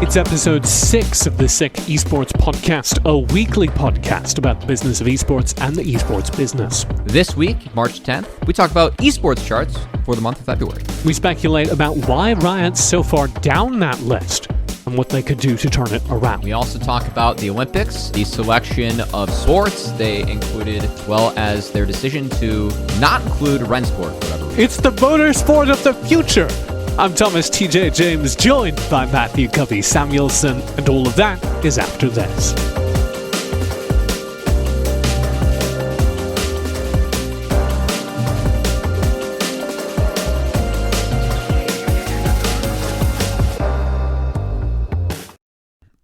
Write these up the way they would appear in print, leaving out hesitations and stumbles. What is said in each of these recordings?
It's episode 6 of the Sick Esports podcast, a weekly podcast about the business of esports and the esports business. This week, March 10th, we talk about esports charts for the month of February. We speculate about why Riot's so far down that list and what they could do to turn it around. We also talk about the Olympics, the selection of sports they included, as well as their decision to not include Rensport for whatever reason. It's the motorsport of the future. I'm Thomas TJ James, joined by Matthew Covey Samuelson, and all of that is after this.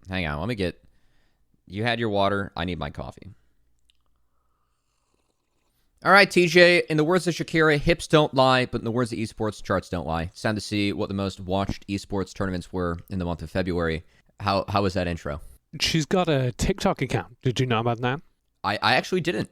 Hang on, let me get... You had your water, I need my coffee. All right, TJ, in the words of Shakira, hips don't lie, but in the words of esports, charts don't lie. It's time to see what the most watched esports tournaments were in the month of February. How was that intro? She's got a TikTok account. Did you know about that? I actually didn't.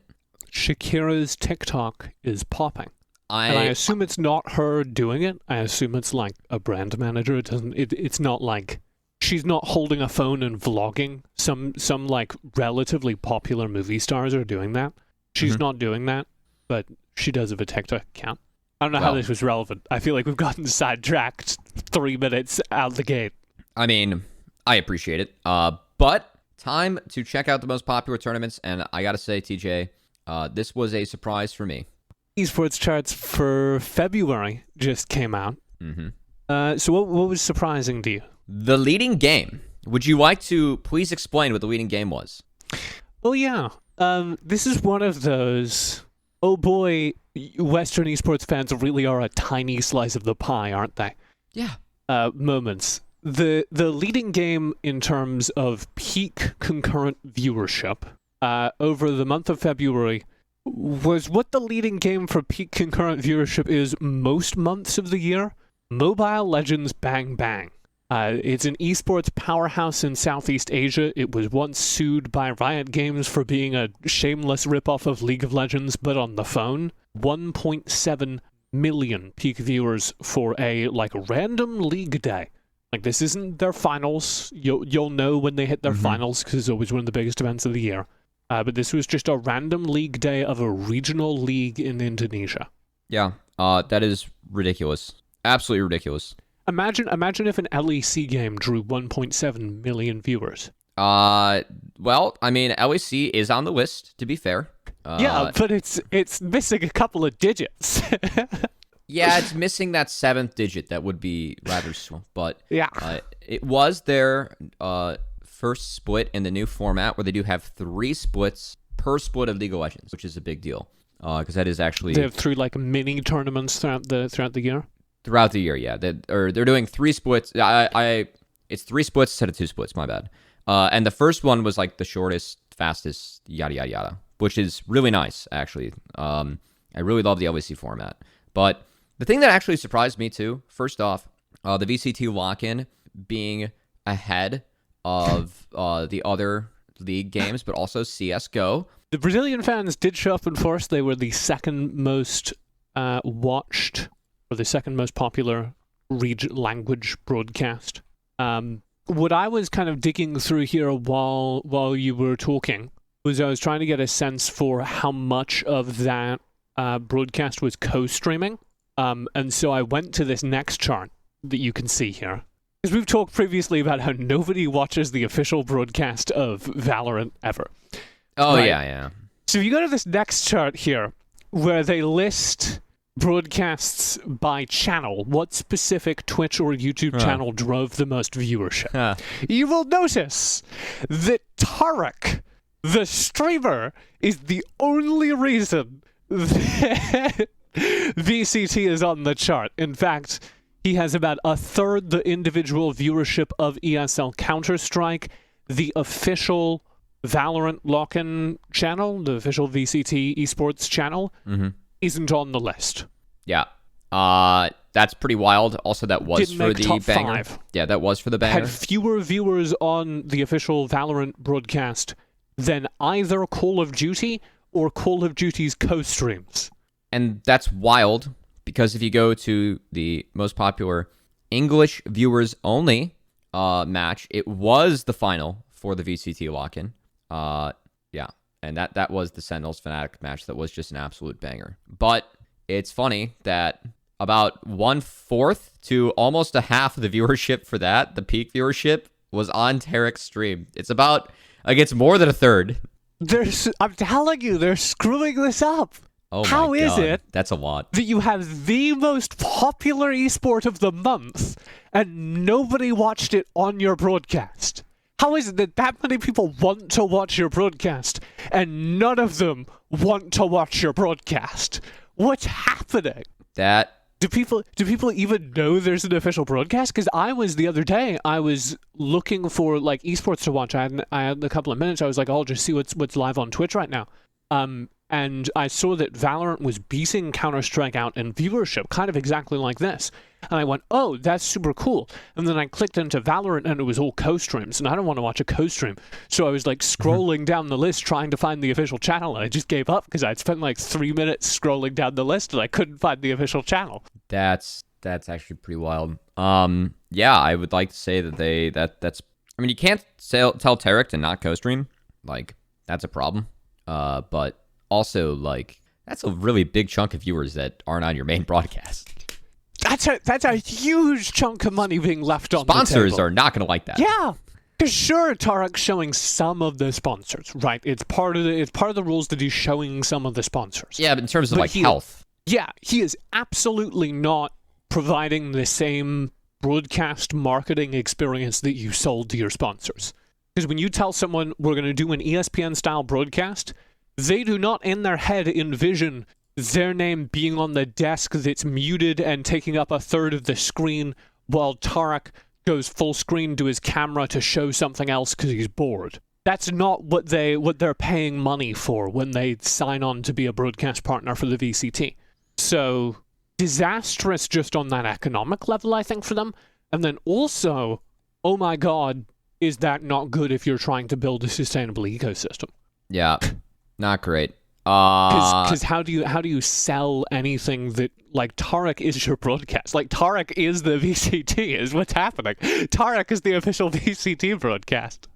Shakira's TikTok is popping. And I assume it's not her doing it. I assume it's like a brand manager. It's not like she's not holding a phone and vlogging. Some like relatively popular movie stars are doing that. She's not doing that. But she does have a TikTok account. I don't know how this was relevant. I feel like we've gotten sidetracked 3 minutes out the gate. I mean, I appreciate it. But time to check out the most popular tournaments. And I got to say, TJ, this was a surprise for me. Esports charts for February just came out. So what was surprising to you? The leading game. Would you like to please explain what the leading game was? Oh, yeah. This is one of those... Oh boy, Western esports fans really are a tiny slice of the pie, aren't they? Yeah. Moments. The leading game in terms of peak concurrent viewership over the month of February was what the leading game for peak concurrent viewership is most months of the year. Mobile Legends Bang Bang. It's an esports powerhouse in Southeast Asia. It was once sued by Riot Games for being a shameless ripoff of League of Legends, but on the phone. 1.7 million peak viewers for a random league day. Like, this isn't their finals. You'll know when they hit their finals because it's always one of the biggest events of the year. But this was just a random league day of a regional league in Indonesia. Yeah, that is ridiculous. Absolutely ridiculous. Imagine if an LEC game drew 1.7 million viewers. Well, I mean, LEC is on the list, to be fair. Yeah, but it's missing a couple of digits. Yeah, it's missing that 7th digit. That would be rather small. But yeah, it was their first split in the new format where they do have 3 splits per split of League of Legends, which is a big deal. Because that is actually... They have 3 mini tournaments throughout the year? Throughout the year, yeah. They're doing 3 splits. It's 3 splits instead of 2 splits, my bad. And the first one was the shortest, fastest, yada, yada, yada, which is really nice, actually. I really love the LVC format. But the thing that actually surprised me, too, first off, the VCT lock-in being ahead of the other league games, but also CSGO. The Brazilian fans did show up in force. They were the second most watched... or the second most popular language broadcast. What I was kind of digging through here while you were talking was I was trying to get a sense for how much of that broadcast was co-streaming. And so I went to this next chart that you can see here. Because we've talked previously about how nobody watches the official broadcast of Valorant ever. Oh, right? Yeah. So if you go to this next chart here, where they list... broadcasts by channel, what specific Twitch or YouTube channel drove the most viewership? You will notice that Tarek, the streamer, is the only reason that VCT is on the chart. In fact, he has about a third the individual viewership of ESL Counter-Strike, the official Valorant lock-in channel, the official VCT Esports channel, isn't on the list. Yeah. That's pretty wild. Also, that was Didn't for make the top banger. 5. Yeah, that was for the banger. Had fewer viewers on the official Valorant broadcast than either Call of Duty or Call of Duty's co-streams. And that's wild, because if you go to the most popular English viewers only match. It was the final for the VCT lock-in. Yeah, and that was the Sentinels Fnatic match. That was just an absolute banger. But it's funny that about 1/4 to almost a half of the viewership for that, the peak viewership, was on Tarek's stream. It's about, like, it's more than a third. I'm telling you, they're screwing this up. Oh my How is God. it That's a lot. that you have the most popular esport of the month and nobody watched it on your broadcast? How is it that many people want to watch your broadcast and none of them want to watch your broadcast? What's happening? Do people even know there's an official broadcast? Because the other day, I was looking for like esports to watch. I had a couple of minutes. I was like, I'll just see what's live on Twitch right now. And I saw that Valorant was beating Counter-Strike out in viewership, kind of exactly like this. And I went, oh, that's super cool. And then I clicked into Valorant and it was all co-streams, and I don't want to watch a co-stream. So I was like scrolling down the list trying to find the official channel, and I just gave up because I'd spent like 3 minutes scrolling down the list and I couldn't find the official channel. That's actually pretty wild. Yeah, I would like to say that that's. I mean, you can't tell Tarek to not co-stream. Like, that's a problem. But also, like, that's a really big chunk of viewers that aren't on your main broadcast. That's a huge chunk of money being left on the table. Sponsors are not going to like that. Yeah. Because sure, Tarek's showing some of the sponsors, right? It's part of the rules that he's showing some of the sponsors. Yeah, but in terms of health. Yeah, he is absolutely not providing the same broadcast marketing experience that you sold to your sponsors. Because when you tell someone we're going to do an ESPN-style broadcast, they do not in their head envision their name being on the desk that's muted and taking up a third of the screen while Tarek goes full screen to his camera to show something else because he's bored. That's not what they're paying money for when they sign on to be a broadcast partner for the VCT. So disastrous just on that economic level, I think, for them. And then also, oh my God, is that not good if you're trying to build a sustainable ecosystem? Yeah, not great. Because how do you sell anything that, like, Tarek is your broadcast? Like, Tarek is the VCT, is what's happening. Tarek is the official VCT broadcast.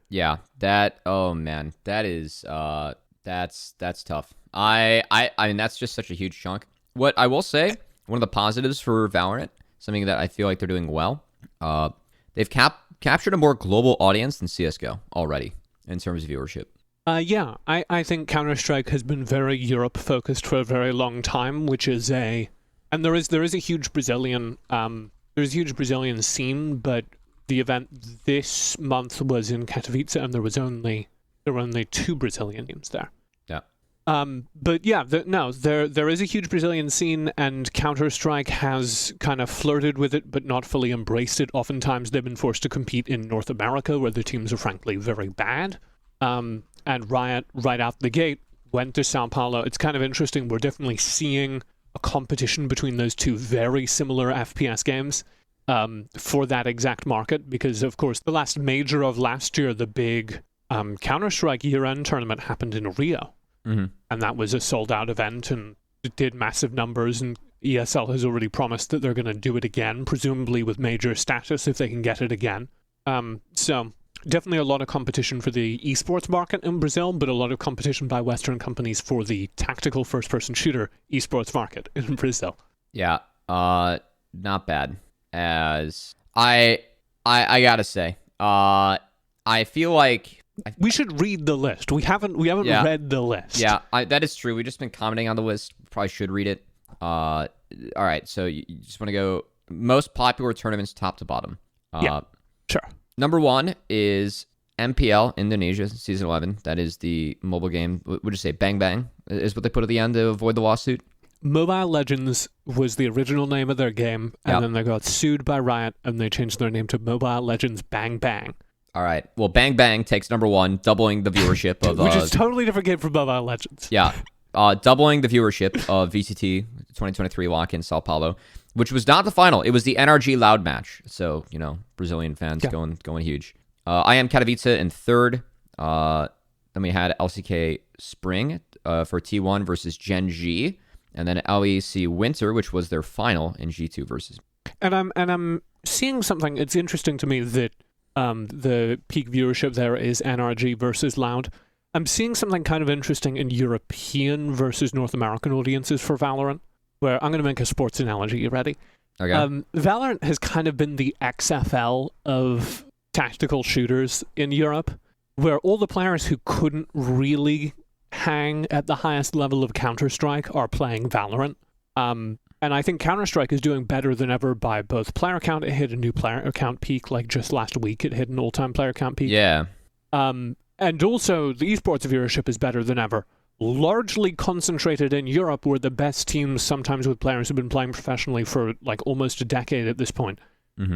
Yeah, oh man, that is, that's tough. I mean, that's just such a huge chunk. What I will say, one of the positives for Valorant, something that I feel like they're doing well, they've captured a more global audience than CSGO already in terms of viewership. Yeah, I think Counter-Strike has been very Europe-focused for a very long time, which is and there is a huge Brazilian scene, but the event this month was in Katowice, and there were only 2 Brazilian teams there. Yeah. But yeah, there is a huge Brazilian scene, and Counter-Strike has kind of flirted with it, but not fully embraced it. Oftentimes, they've been forced to compete in North America, where the teams are frankly very bad. And Riot, right out the gate, went to Sao Paulo. It's kind of interesting. We're definitely seeing a competition between those 2 very similar FPS games for that exact market, because, of course, the last major of last year, the big Counter-Strike year-end tournament happened in Rio. Mm-hmm. And that was a sold-out event, and it did massive numbers, and ESL has already promised that they're going to do it again, presumably with major status if they can get it again. So definitely a lot of competition for the esports market in Brazil, but a lot of competition by Western companies for the tactical first-person shooter esports market in Brazil. Yeah, not bad. As I gotta say, I feel like we should read the list. We haven't read the list. Yeah, that is true. We've just been commenting on the list. Probably should read it. All right, so you just want to go most popular tournaments top to bottom. Yeah, sure. Number 1 is MPL Indonesia Season 11. That is the mobile game. Would you say Bang Bang is what they put at the end to avoid the lawsuit? Mobile Legends was the original name of their game, and then they got sued by Riot, and they changed their name to Mobile Legends Bang Bang. All right. Well, Bang Bang takes number 1, doubling the viewership of... Which is a totally different game from Mobile Legends. Yeah. Doubling the viewership of VCT 2023 lock-in Sao Paulo, which was not the final. It was the NRG Loud match. So, Brazilian fans going huge. I am Katowice in 3rd. Then we had LCK Spring for T1 versus Gen G. And then LEC Winter, which was their final in G2 versus... And I'm seeing something. It's interesting to me that the peak viewership there is NRG versus Loud. I'm seeing something kind of interesting in European versus North American audiences for Valorant, where I'm going to make a sports analogy. You ready? Okay. Valorant has kind of been the XFL of tactical shooters in Europe, where all the players who couldn't really hang at the highest level of Counter-Strike are playing Valorant. And I think Counter-Strike is doing better than ever by both player count. It hit a new player count peak, like just last week. It hit an all-time player count peak. Yeah. And also, the esports viewership is better than ever. Largely concentrated in Europe, where the best teams, sometimes with players who've been playing professionally for like almost a decade at this point,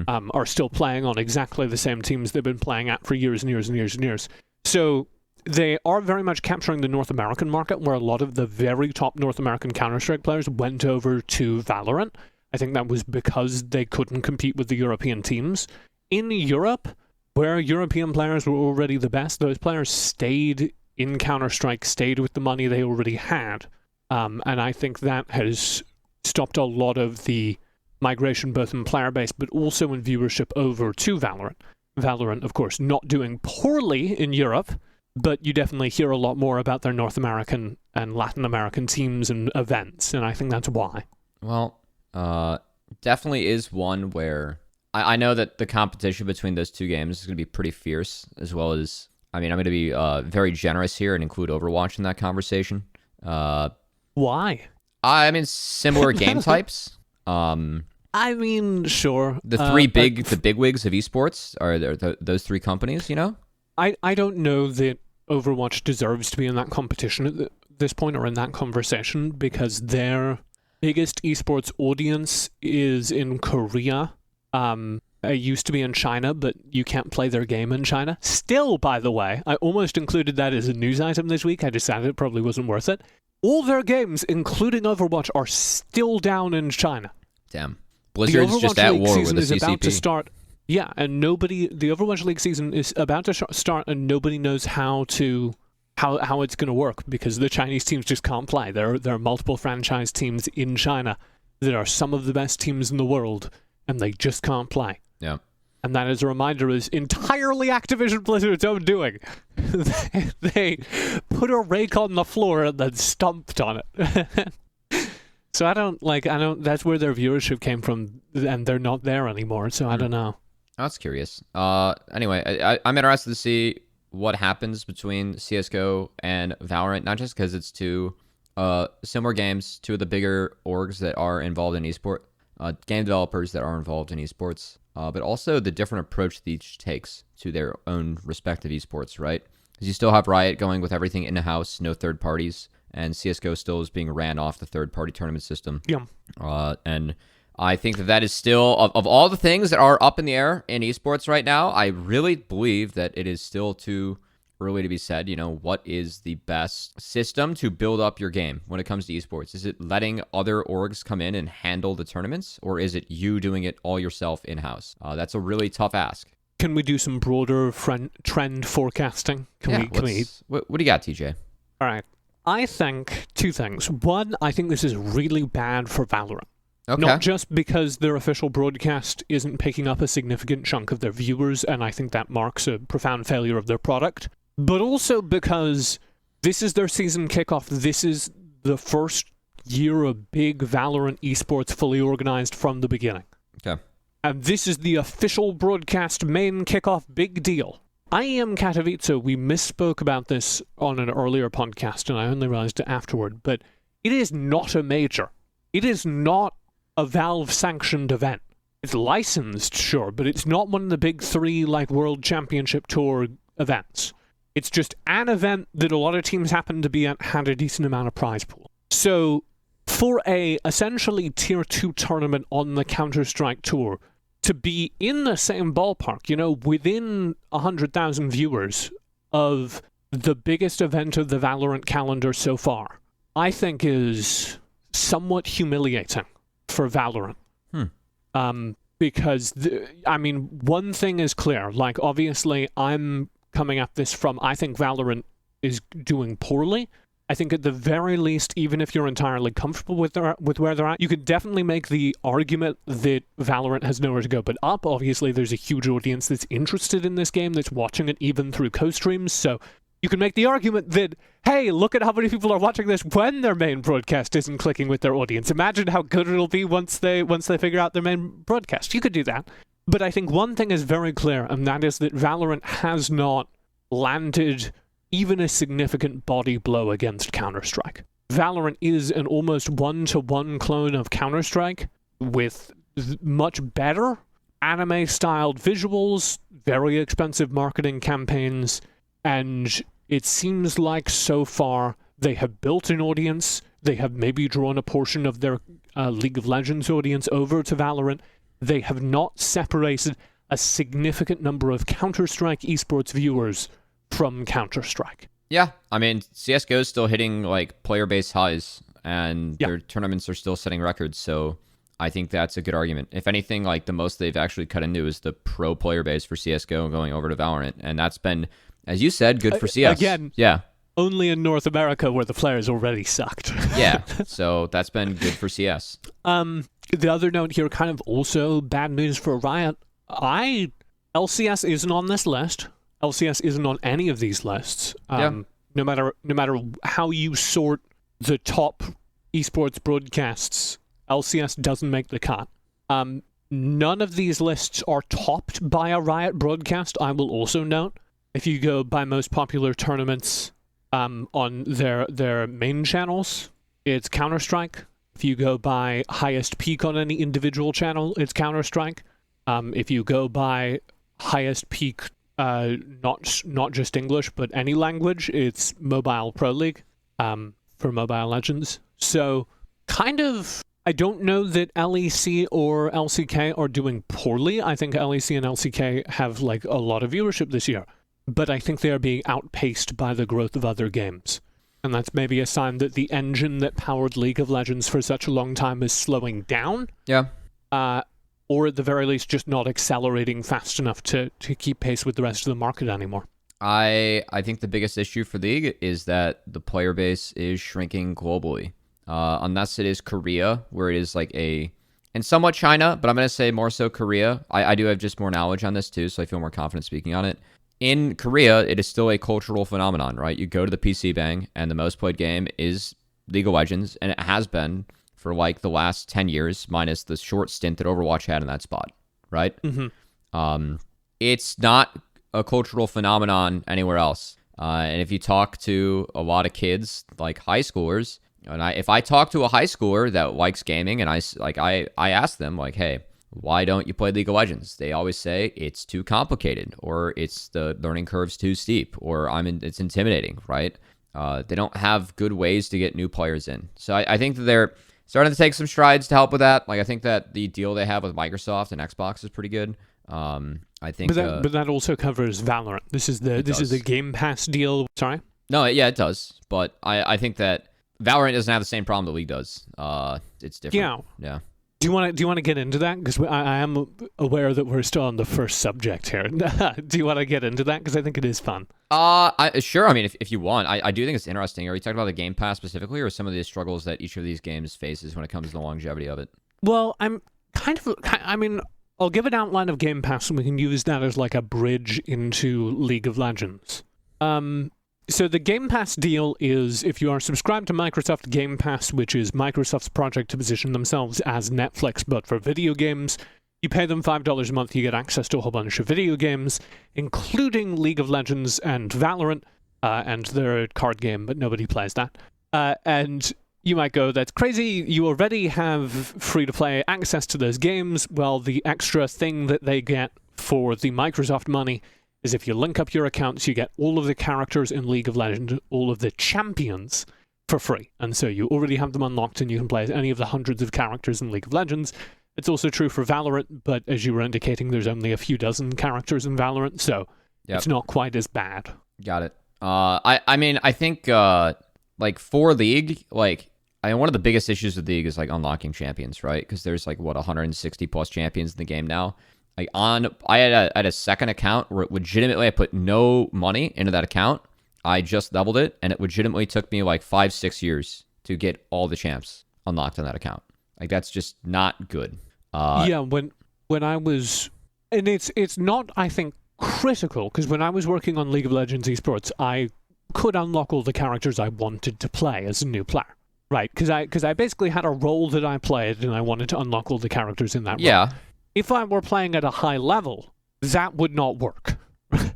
are still playing on exactly the same teams they've been playing at for years and years and years and years. So they are very much capturing the North American market, where a lot of the very top North American Counter-Strike players went over to Valorant. I think that was because they couldn't compete with the European teams. In Europe, where European players were already the best, those players stayed in Counter-Strike, stayed with the money they already had. And I think that has stopped a lot of the migration, both in player base, but also in viewership over to Valorant. Valorant, of course, not doing poorly in Europe, but you definitely hear a lot more about their North American and Latin American teams and events, and I think that's why. Well, definitely is one where I know that the competition between those two games is going to be pretty fierce, as well as, I mean, I'm going to be very generous here and include Overwatch in that conversation. Why? I mean, similar game types. I mean, sure. The the bigwigs of esports are those three companies, you know? I don't know that Overwatch deserves to be in that competition at this point or in that conversation, because their biggest esports audience is in Korea. It used to be in China, but you can't play their game in China. Still, by the way, I almost included that as a news item this week. I decided it probably wasn't worth it. All their games, including Overwatch, are still down in China. Damn. Blizzard's just at war with the CCP. About to start. Yeah, and the Overwatch League season is about to start, and nobody knows how it's going to work, because the Chinese teams just can't play. There are multiple franchise teams in China that are some of the best teams in the world, and they just can't play. Yeah. And that, as a reminder, is entirely Activision Blizzard's own doing. They put a rake on the floor and then stomped on it. So I don't, that's where their viewership came from, and they're not there anymore, so I don't know. That's curious. Anyway, I'm interested to see what happens between CSGO and Valorant, not just because it's two similar games, two of the bigger orgs that are involved in esport, game developers that are involved in esports, but also the different approach that each takes to their own respective esports, right? Because you still have Riot going with everything in-house, no third parties, and CSGO still is being ran off the third-party tournament system. Yeah. And I think that is still, of all the things that are up in the air in esports right now, I really believe that it is still too early to be said, what is the best system to build up your game when it comes to esports? Is it letting other orgs come in and handle the tournaments, or is it you doing it all yourself in-house? That's a really tough ask. Can we do some broader trend forecasting? What do you got, TJ? All right. I think two things. One, I think this is really bad for Valorant. Okay. Not just because their official broadcast isn't picking up a significant chunk of their viewers, and I think that marks a profound failure of their product, but also because this is their season kickoff. This is the first year of big Valorant esports fully organized from the beginning. Okay. And this is the official broadcast main kickoff big deal. IEM Katowice, we misspoke about this on an earlier podcast, and I only realized it afterward, but it is not a major. It is not a Valve-sanctioned event. It's licensed, sure, but it's not one of the big three, like World Championship Tour events. It's just an event that a lot of teams happen to be at, had a decent amount of prize pool. So, for a essentially Tier 2 tournament on the Counter-Strike Tour, to be in the same ballpark, within 100,000 viewers of the biggest event of the Valorant calendar so far, I think is somewhat humiliating for Valorant. Because, one thing is clear. Obviously, I'm coming at this from, I think Valorant is doing poorly. I think at the very least, even if you're entirely comfortable with where they're at, you could definitely make the argument that Valorant has nowhere to go but up. Obviously, there's a huge audience that's interested in this game, that's watching it even through co-streams, so you can make the argument that, hey, look at how many people are watching this when their main broadcast isn't clicking with their audience. Imagine how good it'll be once they figure out their main broadcast. You could do that. But I think one thing is very clear, and that is that Valorant has not landed even a significant body blow against Counter-Strike. Valorant is an almost one-to-one clone of Counter-Strike with much better anime-styled visuals, very expensive marketing campaigns, and it seems like so far they have built an audience, they have maybe drawn a portion of their League of Legends audience over to Valorant. They have not separated a significant number of Counter-Strike esports viewers from Counter-Strike. Yeah, I mean, CSGO is still hitting like player base highs, and their tournaments are still setting records, so I think that's a good argument. If anything, like the most they've actually cut into is the pro player base for CSGO going over to Valorant, and that's been, as you said, good for CS. Again, only in North America where the players already sucked. Yeah, so that's been good for CS. The other note here, kind of also bad news for Riot. LCS isn't on this list. LCS isn't on any of these lists. No matter how you sort the top esports broadcasts, LCS doesn't make the cut. None of these lists are topped by a Riot broadcast, I will also note. If you go by most popular tournaments on their main channels, it's Counter-Strike. If you go by highest peak on any individual channel, it's Counter-Strike. If you go by highest peak, not just English, but any language, it's Mobile Pro League for Mobile Legends. So, kind of, I don't know that LEC or LCK are doing poorly. I think LEC and LCK have like a lot of viewership this year, but I think they are being outpaced by the growth of other games. And that's maybe a sign that the engine that powered League of Legends for such a long time is slowing down. Yeah. Or at the very least, just not accelerating fast enough to keep pace with the rest of the market anymore. I think the biggest issue for League is that the player base is shrinking globally. Unless it is Korea, where it is like and somewhat China, but I'm going to say more so Korea. I do have just more knowledge on this too, so I feel more confident speaking on it. In Korea, it is still a cultural phenomenon, right? You go to the PC Bang, and the most played game is League of Legends, and it has been for like the last 10 years, minus the short stint that Overwatch had in that spot, right? Mm-hmm. It's not a cultural phenomenon anywhere else. And if you talk to a lot of kids, like high schoolers, and if I talk to a high schooler that likes gaming, and I ask them, like, hey, why don't you play League of Legends? They always say it's too complicated, or it's the learning curve's too steep, or it's intimidating, right? They don't have good ways to get new players in. So I think that they're starting to take some strides to help with that. Like, I think that the deal they have with Microsoft and Xbox is pretty good. I think, but that also covers Valorant. This is the Game Pass deal. Sorry. No, yeah, it does. But I think that Valorant doesn't have the same problem the League does. It's different. Yeah. Do you want to get into that? Because I am aware that we're still on the first subject here. Do you want to get into that? Because I think it is fun. Sure. I mean, if you want, I do think it's interesting. Are you talking about the Game Pass specifically, or some of the struggles that each of these games faces when it comes to the longevity of it? Well, I'll give an outline of Game Pass, and we can use that as like a bridge into League of Legends. So the Game Pass deal is if you are subscribed to Microsoft Game Pass, which is Microsoft's project to position themselves as Netflix, but for video games, you pay them $5 a month, you get access to a whole bunch of video games, including League of Legends and Valorant, and their card game, but nobody plays that. And you might go, that's crazy, you already have free-to-play access to those games. Well, the extra thing that they get for the Microsoft money is if you link up your accounts, you get all of the characters in League of Legends, all of the champions, for free. And so you already have them unlocked, and you can play as any of the hundreds of characters in League of Legends. It's also true for Valorant, but as you were indicating, there's only a few dozen characters in Valorant, so It's not quite as bad. Got it. I think for League, one of the biggest issues with League is unlocking champions, right? Because there's 160 plus champions in the game now. I had a second account where legitimately I put no money into that account. I just leveled it, and it legitimately took me like 5-6 years to get all the champs unlocked on that account. Like, that's just not good. Yeah, when I was... And it's not, I think, critical, because when I was working on League of Legends Esports, I could unlock all the characters I wanted to play as a new player. Right, because I basically had a role that I played, and I wanted to unlock all the characters in that role. Yeah. If I were playing at a high level, that would not work.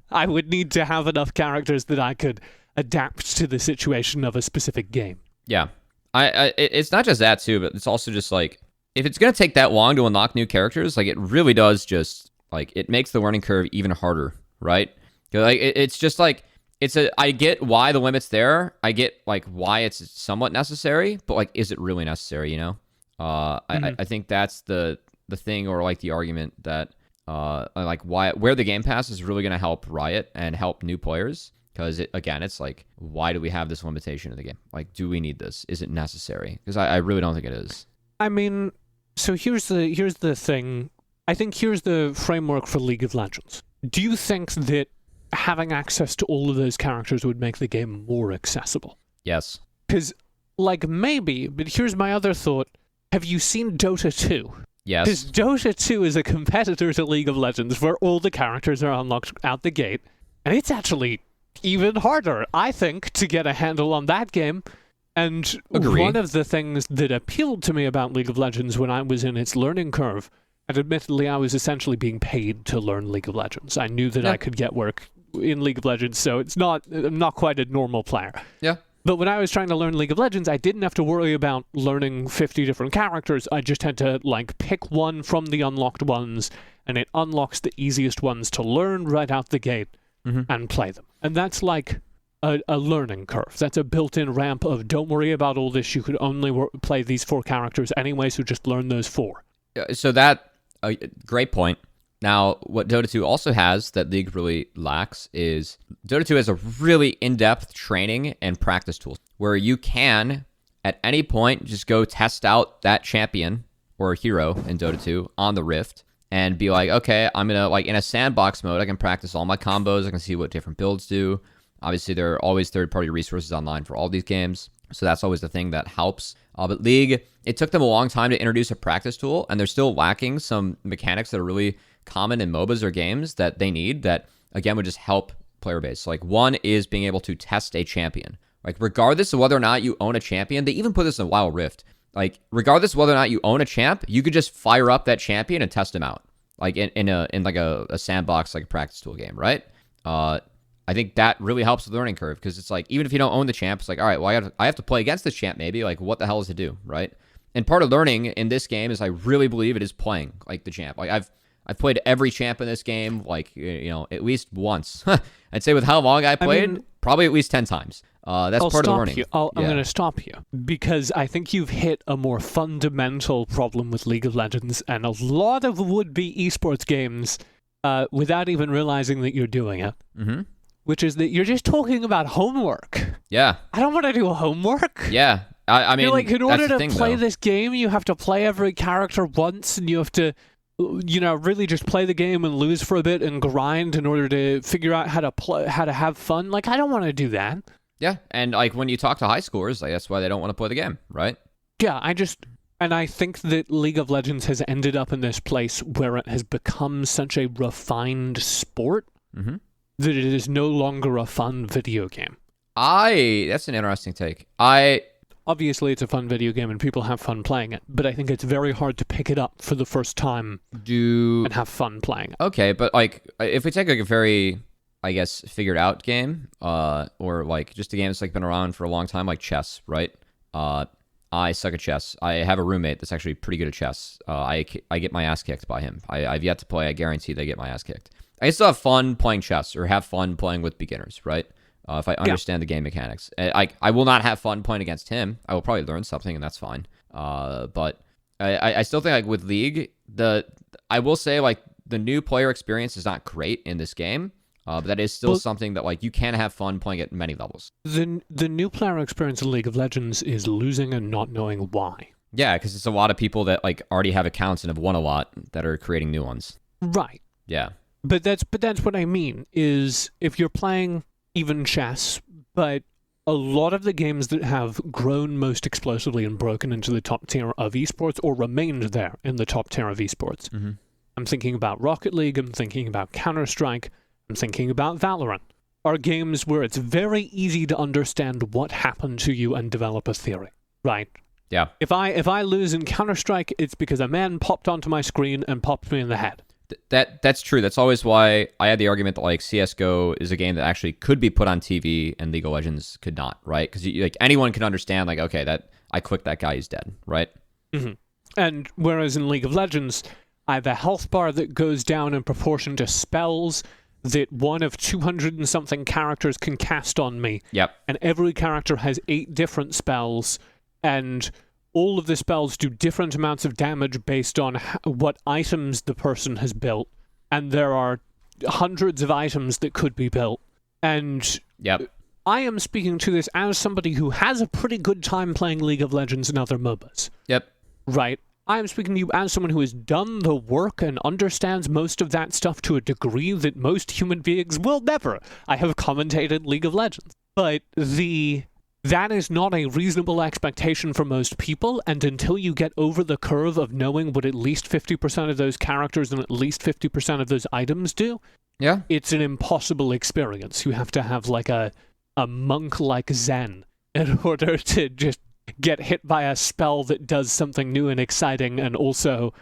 I would need to have enough characters that I could adapt to the situation of a specific game. Yeah. It's not just that, too, but it's also just, like, if it's going to take that long to unlock new characters, like, it really does just, like, it makes the learning curve even harder, right? Like, it's just, like, I get why the limit's there. I get, like, why it's somewhat necessary, but, like, is it really necessary, you know? I think that's the thing, or, like, the argument that, like, where the Game Pass is really going to help Riot and help new players. Because, again, it's like, why do we have this limitation in the game? Like, do we need this? Is it necessary? Because I really don't think it is. I mean, so here's the thing. I think here's the framework for League of Legends. Do you think that having access to all of those characters would make the game more accessible? Yes. Because, like, maybe, but here's my other thought. Have you seen Dota 2? Yes. Because Dota 2 is a competitor to League of Legends where all the characters are unlocked out the gate, and it's actually even harder, I think, to get a handle on that game. And Agree. One of the things that appealed to me about League of Legends when I was in its learning curve, and admittedly I was essentially being paid to learn League of Legends. I knew that I could get work in League of Legends, so I'm not quite a normal player. Yeah. But when I was trying to learn League of Legends, I didn't have to worry about learning 50 different characters. I just had to, like, pick one from the unlocked ones, and it unlocks the easiest ones to learn right out the gate and play them. And that's like a learning curve. That's a built-in ramp of, don't worry about all this, you could only play these 4 characters anyway, so just learn those 4. So that, great point. Now, what Dota 2 also has that League really lacks is Dota 2 has a really in-depth training and practice tools where you can, at any point, just go test out that champion or hero in Dota 2 on the Rift and be like, okay, I'm going to, like, in a sandbox mode, I can practice all my combos. I can see what different builds do. Obviously, there are always third-party resources online for all these games, so that's always the thing that helps. But League, it took them a long time to introduce a practice tool, and they're still lacking some mechanics that are really common in MOBAs or games that they need that, again, would just help player base. So, like, one is being able to test a champion. Like, regardless of whether or not you own a champion, they even put this in Wild Rift. Like, regardless of whether or not you own a champ, you could just fire up that champion and test him out. Like, in a sandbox, like a practice tool game, right? I think that really helps the learning curve, because it's like, even if you don't own the champ, it's like, all right, well, I have to play against this champ maybe. Like, what the hell does it do, right? And part of learning in this game is I really believe it is playing, like, the champ. Like, I've played every champ in this game, like, you know, at least once. I'd say with how long I played, probably at least 10 times. That's part of the learning. I'm going to stop you, because I think you've hit a more fundamental problem with League of Legends and a lot of would-be esports games without even realizing that you're doing it. Mm-hmm. Which is that you're just talking about homework. Yeah. I don't want to do homework. Yeah. I mean, you're like, in order to play though. this game, you have to play every character once, and you have to, you know, really just play the game and lose for a bit and grind in order to figure out how to have fun. Like, I don't want to do that. Yeah, and, like, when you talk to high scores, like, that's why they don't want to play the game, right? Yeah, and I think that League of Legends has ended up in this place where it has become such a refined sport that it is no longer a fun video game. That's an interesting take. Obviously, it's a fun video game and people have fun playing it, but I think it's very hard to pick it up for the first time and have fun playing it. Okay, but, like, if we take, like, a very, I guess, figured out game, or, like, just a game that's, like, been around for a long time, like chess, right? I suck at chess. I have a roommate that's actually pretty good at chess. I get my ass kicked by him. I've yet to play. I guarantee they get my ass kicked. I still have fun playing chess, or have fun playing with beginners, right? If I understand the game mechanics. I will not have fun playing against him. I will probably learn something, and that's fine. But I still think, like, with League, I will say, like, the new player experience is not great in this game. But that is still something that, like, you can have fun playing at many levels. The new player experience in League of Legends is losing and not knowing why. Yeah, because it's a lot of people that, like, already have accounts and have won a lot that are creating new ones. Right. Yeah. But that's what I mean, is if you're playing even chess, but a lot of the games that have grown most explosively and broken into the top tier of esports, or remained there in the top tier of esports. Mm-hmm. I'm thinking about Rocket League, I'm thinking about Counter-Strike, I'm thinking about Valorant, are games where it's very easy to understand what happened to you and develop a theory, right? Yeah. If I lose in Counter-Strike, it's because a man popped onto my screen and popped me in the head. That's true. That's always why I had the argument that like CS:GO is a game that actually could be put on TV and League of Legends could not, right? Because like anyone can understand, like, okay, that I clicked that guy, he's dead, right? Mm-hmm. And whereas in League of Legends, I have a health bar that goes down in proportion to spells that one of 200 and something characters can cast on me. Yep. And every character has 8 different spells, and all of the spells do different amounts of damage based on what items the person has built. And there are hundreds of items that could be built. And yep. I am speaking to this as somebody who has a pretty good time playing League of Legends and other MOBAs. Yep. Right? I am speaking to you as someone who has done the work and understands most of that stuff to a degree that most human beings will never. I have commentated League of Legends. But that is not a reasonable expectation for most people, and until you get over the curve of knowing what at least 50% of those characters and at least 50% of those items do, yeah, it's an impossible experience. You have to have like a monk-like zen in order to just get hit by a spell that does something new and exciting and also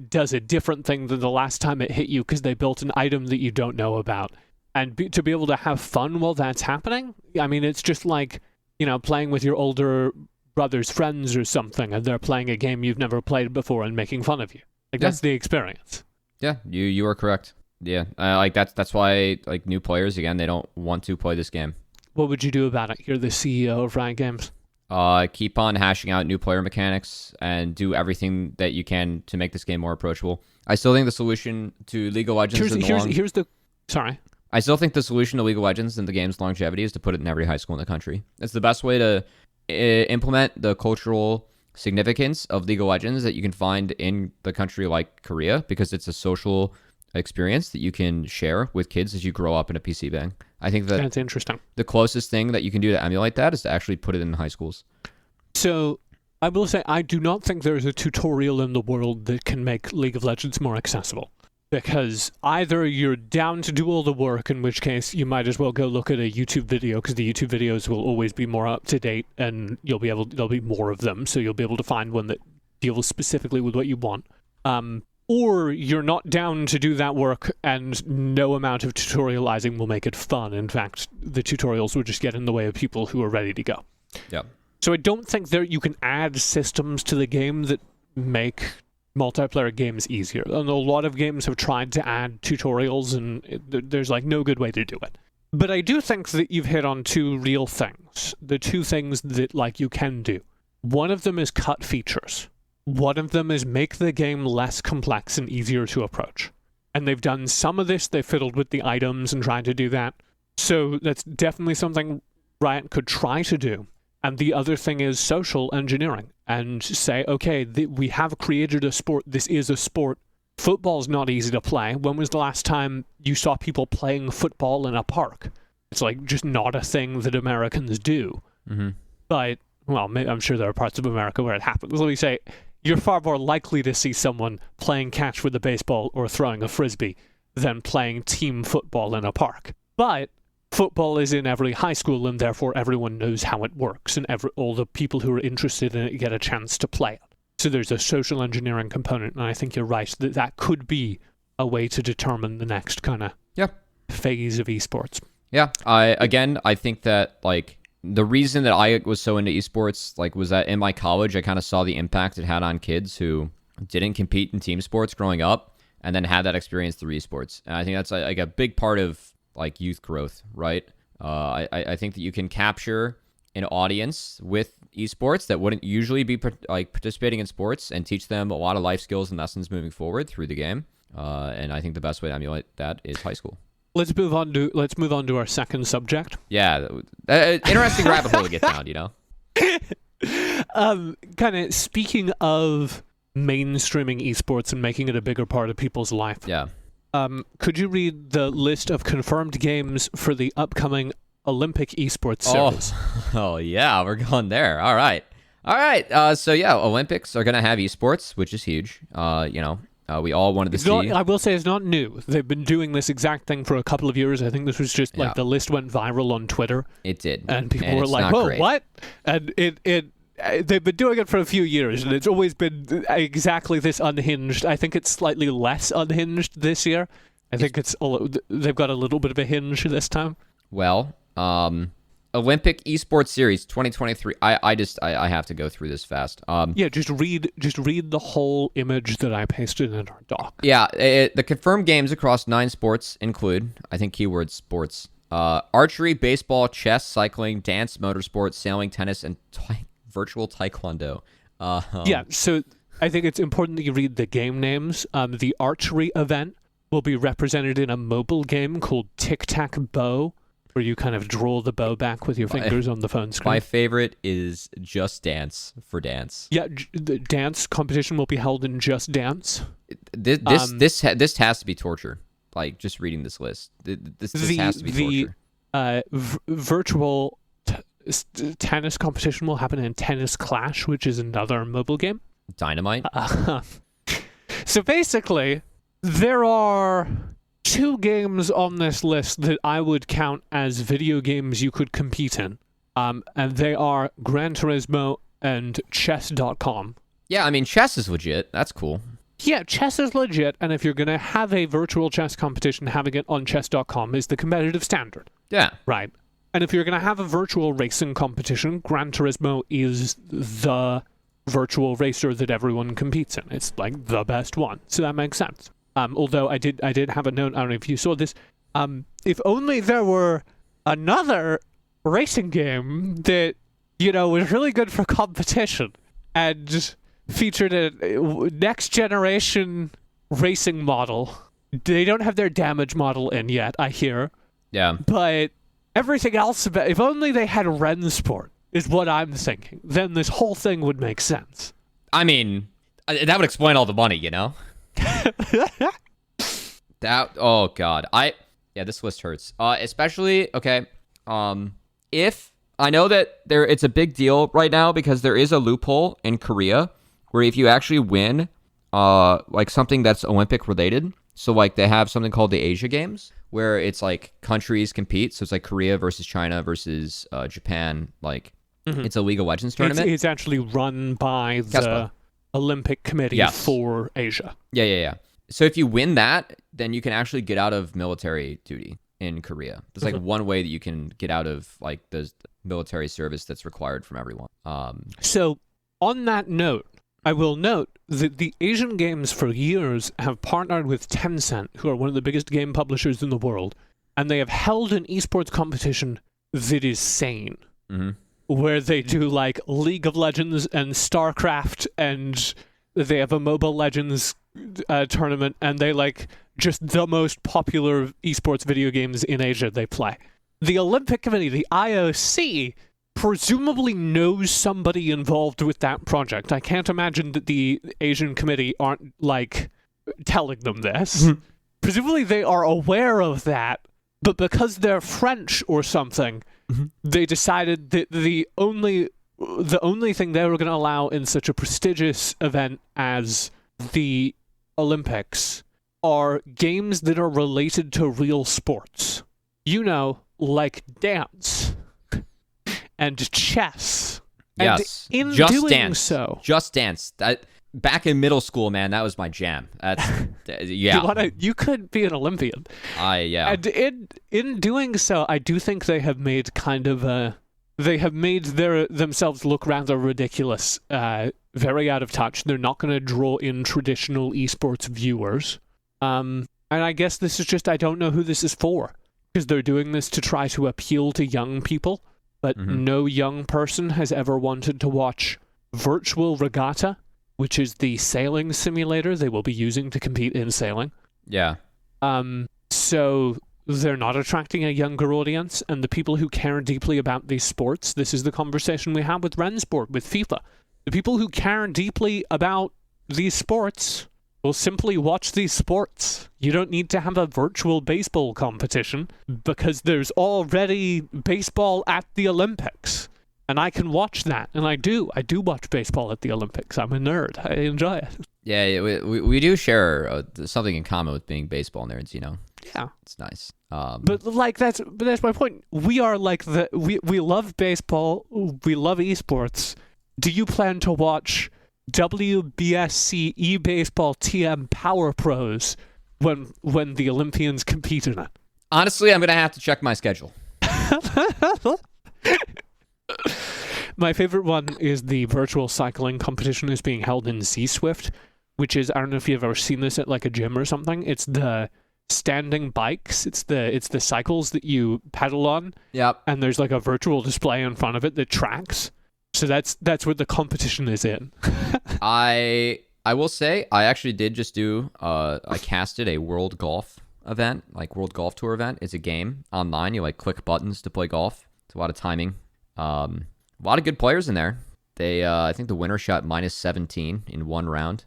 does a different thing than the last time it hit you because they built an item that you don't know about. And to be able to have fun while that's happening, I mean, it's just like, you know, playing with your older brother's friends or something, and they're playing a game you've never played before and making fun of you. Like, that's the experience. Yeah, you are correct. Yeah, like that's why like new players, again, they don't want to play this game. What would you do about it? You're the CEO of Riot Games. Keep on hashing out new player mechanics and do everything that you can to make this game more approachable. I still think the solution to League of Legends I still think the solution to League of Legends and the game's longevity is to put it in every high school in the country. It's the best way to implement the cultural significance of League of Legends that you can find in the country like Korea, because it's a social experience that you can share with kids as you grow up in a PC bang. I think that's interesting. The closest thing that you can do to emulate that is to actually put it in high schools. So I will say I do not think there is a tutorial in the world that can make League of Legends more accessible. Because either you're down to do all the work, in which case you might as well go look at a YouTube video, because the YouTube videos will always be more up to date, and there'll be more of them, so you'll be able to find one that deals specifically with what you want. Or you're not down to do that work, and no amount of tutorializing will make it fun. In fact, the tutorials will just get in the way of people who are ready to go. Yeah. So I don't think you can add systems to the game that make multiplayer games easier. And a lot of games have tried to add tutorials, and there's like no good way to do it. But I do think that you've hit on two real things. The two things that like you can do. One of them is cut features. One of them is make the game less complex and easier to approach. And they've done some of this. They fiddled with the items and tried to do that. So that's definitely something Riot could try to do. And the other thing is social engineering, and say, okay, we have created a sport. This is a sport. Football's not easy to play. When was the last time you saw people playing football in a park? It's like just not a thing that Americans do. Mm-hmm. But, well, I'm sure there are parts of America where it happens. Let me say, you're far more likely to see someone playing catch with a baseball or throwing a frisbee than playing team football in a park. But football is in every high school, and therefore everyone knows how it works, and all the people who are interested in it get a chance to play it. So there's a social engineering component, and I think you're right that could be a way to determine the next kind of phase of esports. Yeah, I think that like the reason that I was so into esports was that in my college I kind of saw the impact it had on kids who didn't compete in team sports growing up, and then had that experience through esports. And I think that's like a big part of like youth growth, right? I think that you can capture an audience with esports that wouldn't usually be participating in sports, and teach them a lot of life skills and lessons moving forward through the game. And I think the best way to emulate that is high school. Let's move on to our second subject. Yeah, interesting rabbit hole to get down, you know. Kind of speaking of mainstreaming esports and making it a bigger part of people's life. Yeah. Could you read the list of confirmed games for the upcoming Olympic Esports Series. Oh yeah, we're going there. All right. So yeah, Olympics are gonna have esports, which is huge. We all wanted to see. I will say it's not new. They've been doing this exact thing for a couple of years. I think this was just like the list went viral on Twitter. It did, and people were like, "Whoa, what?" And they've been doing it for a few years, and it's always been exactly this unhinged. I think it's slightly less unhinged this year. I think they've got a little bit of a hinge this time. Well, Olympic Esports Series 2023. I have to go through this fast. Just read the whole image that I pasted in our doc. Yeah, the confirmed games across 9 sports include, I think keyword sports, archery, baseball, chess, cycling, dance, motorsports, sailing, tennis, and virtual taekwondo. So I think it's important that you read the game names. The archery event will be represented in a mobile game called Tic Tac Bow, where you kind of draw the bow back with your fingers on the phone screen. My favorite is Just Dance for dance. Yeah, the dance competition will be held in Just Dance. This has to be torture. Like, just reading this list. This has to be torture. Virtual tennis competition will happen in Tennis Clash, which is another mobile game. Dynamite. So basically, there are 2 games on this list that I would count as video games you could compete in. And they are Gran Turismo and Chess.com. Yeah, I mean, chess is legit. That's cool. Yeah, chess is legit, and if you're going to have a virtual chess competition, having it on Chess.com is the competitive standard. Yeah. Right. And if you're going to have a virtual racing competition, Gran Turismo is the virtual racer that everyone competes in. It's like the best one. So that makes sense. Although I did have a note, I don't know if you saw this, if only there were another racing game that, was really good for competition and featured a next generation racing model. They don't have their damage model in yet, I hear. Yeah. But everything else about, if only they had Rensport, is what I'm thinking. Then this whole thing would make sense. I mean, that would explain all the money, Oh god, this list hurts. Especially if I know that it's a big deal right now because there is a loophole in Korea where if you actually win, something that's Olympic related, so like they have something called the Asia Games where it's like countries compete, so it's like Korea versus China versus Japan, it's a League of Legends tournament. It's actually run by the Olympic Committee for Asia. Yeah. So if you win that, then you can actually get out of military duty in Korea. There's one way that you can get out of the military service that's required from everyone. So on that note, I will note that the Asian Games for years have partnered with Tencent, who are one of the biggest game publishers in the world, and they have held an esports competition that is sane. Mm-hmm. Where they do League of Legends and StarCraft, and they have a Mobile Legends tournament, and they just the most popular esports video games in Asia they play. The Olympic Committee, the IOC, presumably knows somebody involved with that project. I can't imagine that the Asian Committee aren't telling them this. Mm-hmm. Presumably they are aware of that, but because they're French or something, they decided that the only thing they were going to allow in such a prestigious event as the Olympics are games that are related to real sports. Like dance and chess. Yes. And in Just doing Dance. so... Just Dance. Back in middle school, man, that was my jam. That's You could be an Olympian. Yeah. And in doing so, I do think they have made themselves look rather ridiculous, very out of touch. They're not going to draw in traditional esports viewers. And I guess this is just, I don't know who this is for, because they're doing this to try to appeal to young people, but no young person has ever wanted to watch Virtual Regatta, which is the sailing simulator they will be using to compete in sailing. Yeah. So they're not attracting a younger audience, and the people who care deeply about these sports, this is the conversation we have with Rensport, with FIFA. The people who care deeply about these sports Well, simply watch these sports. You don't need to have a virtual baseball competition because there's already baseball at the Olympics. And I can watch that, and I do. I do watch baseball at the Olympics. I'm a nerd. I enjoy it. Yeah, we do share something in common with being baseball nerds, you know? Yeah. It's nice. But that's my point. We are like we love baseball. We love esports. Do you plan to watch WBSC eBaseball TM Power Pros when the Olympians compete in it? Honestly, I'm going to have to check my schedule. My favorite one is the virtual cycling competition is being held in Z-Swift, which is, I don't know if you've ever seen this at like a gym or something. It's the standing bikes. It's the cycles that you pedal on. Yep. And there's like a virtual display in front of it that tracks. So that's what the competition is in. I will say I actually did just do I casted a World Golf event, like World Golf Tour event. It's a game online. You like click buttons to play golf. It's a lot of timing. A lot of good players in there. They I think the winner shot -17 in one round.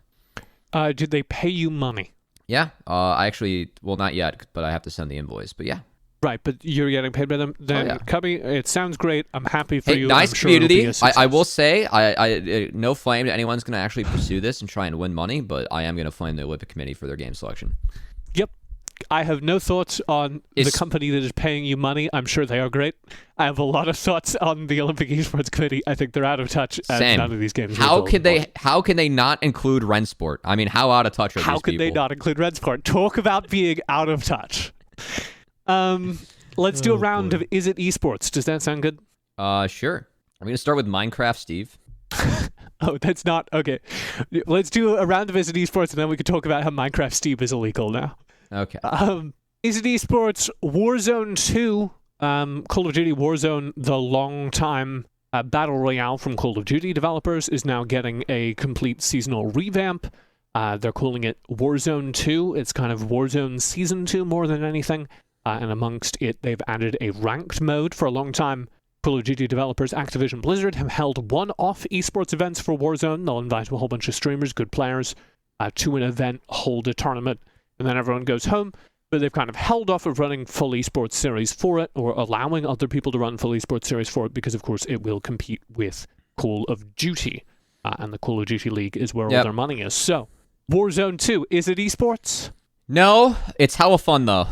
Did they pay you money? Yeah. I actually, well, not yet, but I have to send the invoice. But yeah. Right, but you're getting paid by them. Then, yeah. Cubby, it sounds great. I'm happy for you. Nice I'm sure it'll be community. a success. I will say, I no flame that anyone's going to actually pursue this and try and win money, but I am going to flame the Olympic Committee for their game selection. Yep. I have no thoughts on the company that is paying you money. I'm sure they are great. I have a lot of thoughts on the Olympic Esports Committee. I think they're out of touch. Same. None of these games. How can they not include Rensport? I mean, how out of touch are these people? How could they not include Rensport? Talk about being out of touch. Let's do a round of Is It Esports? Does that sound good? Sure. I'm going to start with Minecraft Steve. Oh, that's not... Okay. Let's do a round of Is It Esports, and then we can talk about how Minecraft Steve is illegal now. Okay. Is It Esports Warzone 2? Call of Duty Warzone, the long-time Battle Royale from Call of Duty developers, is now getting a complete seasonal revamp. They're calling it Warzone 2. It's kind of Warzone Season 2 more than anything. And amongst it, they've added a ranked mode. For a long time, Call of Duty developers Activision Blizzard have held one-off esports events for Warzone. They'll invite a whole bunch of streamers, good players, to an event, hold a tournament, and then everyone goes home. But they've kind of held off of running full esports series for it, or allowing other people to run full esports series for it, because, of course, it will compete with Call of Duty. And the Call of Duty League is where all their money is. So, Warzone 2, is it esports? No, it's hella fun, though.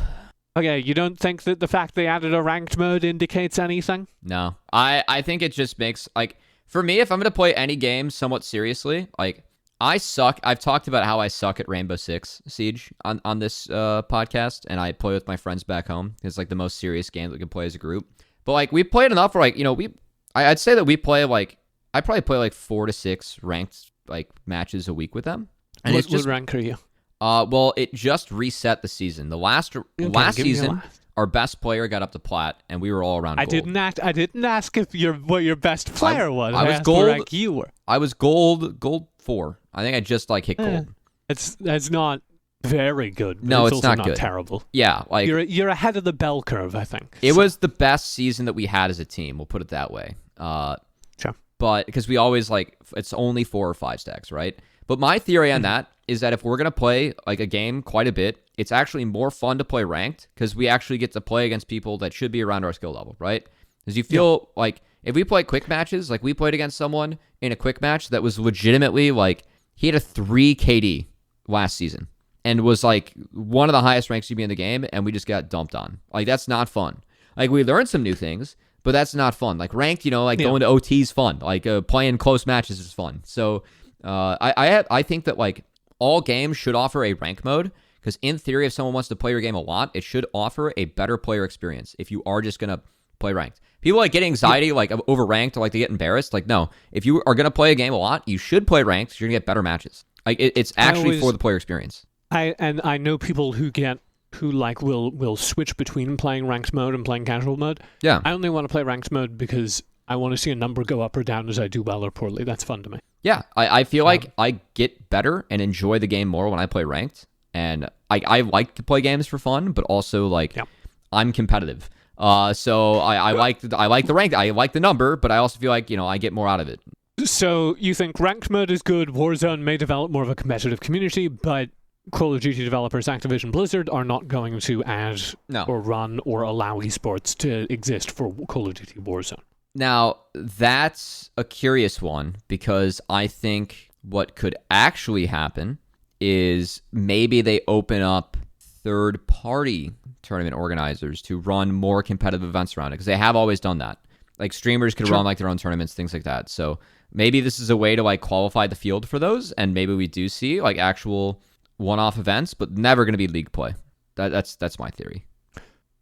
Okay, you don't think that the fact they added a ranked mode indicates anything? No. I think it just makes, like, for me, if I'm going to play any game somewhat seriously, like, I suck. I've talked about how I suck at Rainbow Six Siege on this podcast, and I play with my friends back home. It's, like, the most serious game that we can play as a group. But, like, we played enough where, like, you know, I'd say that we play, like, I probably play, like, 4 to 6 ranked, like, matches a week with them. And it's just... What rank are you? Well, it just reset the season. The last season, our best player got up to plat, and we were all around gold. I didn't ask if what your best player was. I was asked gold. what rank you were. I was gold 4. I think I just like hit gold. That's not very good. No, it's also not good. Terrible. Yeah, like you're ahead of the bell curve, I think. It was the best season that we had as a team. We'll put it that way. Sure. But because we always it's only 4 or 5 stacks, right? But my theory on that is that if we're going to play like a game quite a bit, it's actually more fun to play ranked because we actually get to play against people that should be around our skill level, right? Because you feel like if we play quick matches, like we played against someone in a quick match that was legitimately like, he had a 3 KD last season and was like one of the highest ranks you'd be in the game, and we just got dumped on. Like, that's not fun. Like, we learned some new things, but that's not fun. Like, ranked, you know, like going to OT is fun. Like, playing close matches is fun. So, I think that like all games should offer a rank mode, because in theory, if someone wants to play your game a lot, it should offer a better player experience if you are just going to play ranked. People like get anxiety like over ranked, or like they get embarrassed. Like, no, if you are going to play a game a lot, you should play ranked. You're going to get better matches. Like, it's actually for the player experience. I know people who will switch between playing ranked mode and playing casual mode. Yeah. I only want to play ranked mode because I want to see a number go up or down as I do well or poorly. That's fun to me. Yeah, I feel like I get better and enjoy the game more when I play ranked. And I like to play games for fun, but also like I'm competitive. So I like the rank. I like the number, but I also feel like, you know, I get more out of it. So you think ranked mode is good, Warzone may develop more of a competitive community, but Call of Duty developers Activision Blizzard are not going to add or run or allow esports to exist for Call of Duty Warzone. Now, that's a curious one, because I think what could actually happen is maybe they open up third-party tournament organizers to run more competitive events around it, because they have always done that. Like, streamers could run like their own tournaments, things like that. So maybe this is a way to like qualify the field for those, and maybe we do see like actual one-off events, but never going to be league play. That's my theory.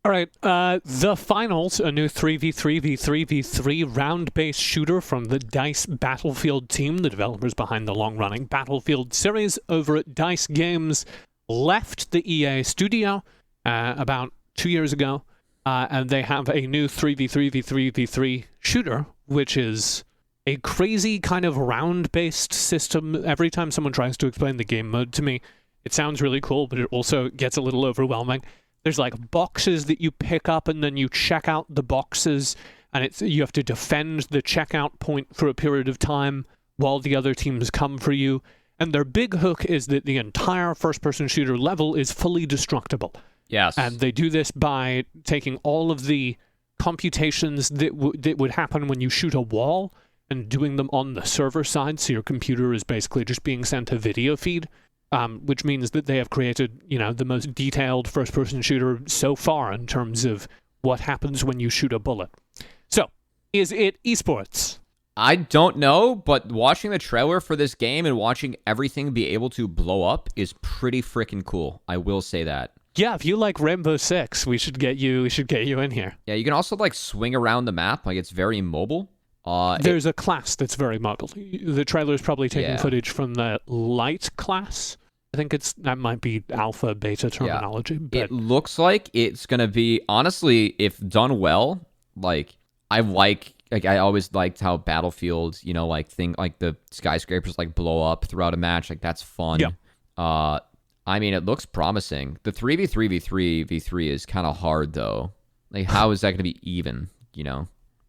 All right, the finals, a new 3v3 v3 v3 round-based shooter from the DICE Battlefield team, the developers behind the long-running Battlefield series over at DICE Games, left the EA studio about 2 years ago, and they have a new 3v3 v3 v3 shooter, which is a crazy kind of round-based system. Every time someone tries to explain the game mode to me, it sounds really cool, but it also gets a little overwhelming. There's like boxes that you pick up, and then you check out the boxes, and you have to defend the checkout point for a period of time while the other teams come for you. And their big hook is that the entire first-person shooter level is fully destructible. Yes. And they do this by taking all of the computations that would happen when you shoot a wall and doing them on the server side, so your computer is basically just being sent a video feed. Which means that they have created, the most detailed first-person shooter so far in terms of what happens when you shoot a bullet. So, is it esports? I don't know, but watching the trailer for this game and watching everything be able to blow up is pretty freaking cool. I will say that. Yeah, if you like Rainbow Six, we should get you in here. Yeah, you can also like swing around the map, like it's very mobile. There's a class that's very mobile. The trailer is probably taking footage from the light class. I think that might be alpha, beta terminology. Yeah. But it looks like it's going to be, honestly, if done well, like, I always liked how Battlefield, like the skyscrapers like blow up throughout a match. Like, that's fun. Yeah. I mean, it looks promising. The 3v3 v3 is kind of hard, though. Like, how is that going to be even,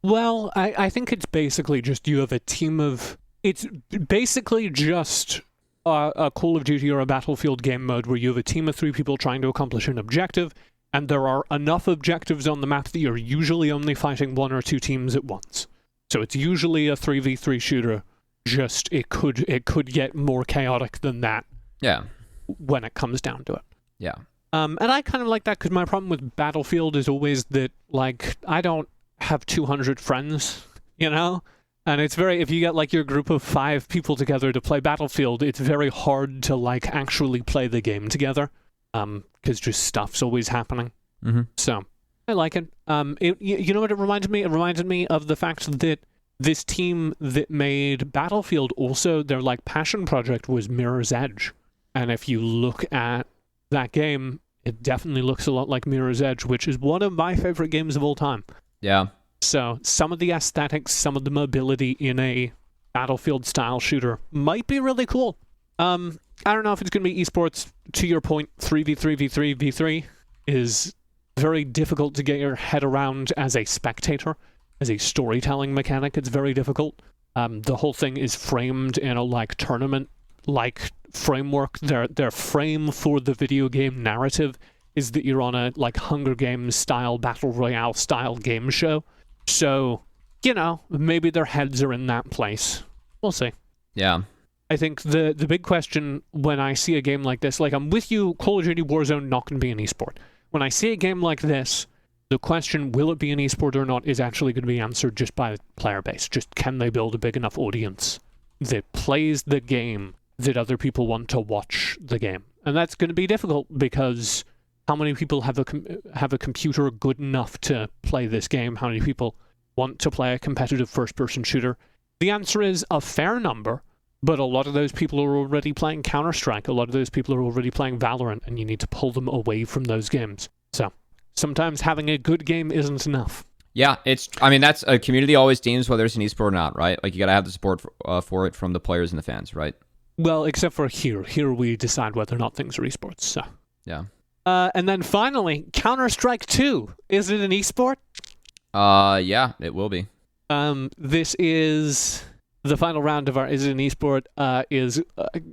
Well, I think it's basically just you have a team of... It's basically just a Call of Duty or a Battlefield game mode where you have a team of 3 people trying to accomplish an objective, and there are enough objectives on the map that you're usually only fighting 1 or 2 teams at once. So it's usually a 3v3 shooter, just it could get more chaotic than that. Yeah. When it comes down to it. Yeah. And I kind of like that, because my problem with Battlefield is always that, like, I don't have 200 friends, And it's if you get like your group of 5 people together to play Battlefield, it's very hard to like actually play the game together, because just stuff's always happening. Mm-hmm. So I like it. You know what it reminded me? It reminded me of the fact that this team that made Battlefield, also their like passion project was Mirror's Edge, and if you look at that game, it definitely looks a lot like Mirror's Edge, which is one of my favorite games of all time. Yeah. So some of the aesthetics, some of the mobility in a Battlefield-style shooter might be really cool. I don't know if it's going to be esports. To your point, 3v3, v3, v3 is very difficult to get your head around as a spectator. As a storytelling mechanic, it's very difficult. The whole thing is framed in a like tournament-like framework. Their frame for the video game narrative is that you're on a like Hunger Games-style, Battle Royale-style game show. So, maybe their heads are in that place. We'll see. Yeah. I think the big question when I see a game like this, like I'm with you, Call of Duty Warzone not going to be an esport. When I see a game like this, the question, will it be an esport or not, is actually going to be answered just by the player base. Just can they build a big enough audience that plays the game that other people want to watch the game? And that's going to be difficult, because how many people have a computer good enough to play this game? How many people want to play a competitive first-person shooter? The answer is a fair number, but a lot of those people are already playing Counter-Strike. A lot of those people are already playing Valorant, and you need to pull them away from those games. So sometimes having a good game isn't enough. Yeah, that's a community always deems whether it's an esport or not, right? Like, you got to have the support for it from the players and the fans, right? Well, except for here. Here we decide whether or not things are esports, so. Yeah. And then finally, Counter-Strike 2. Is it an esport? Yeah, it will be. This is the final round of our Is It an Esport is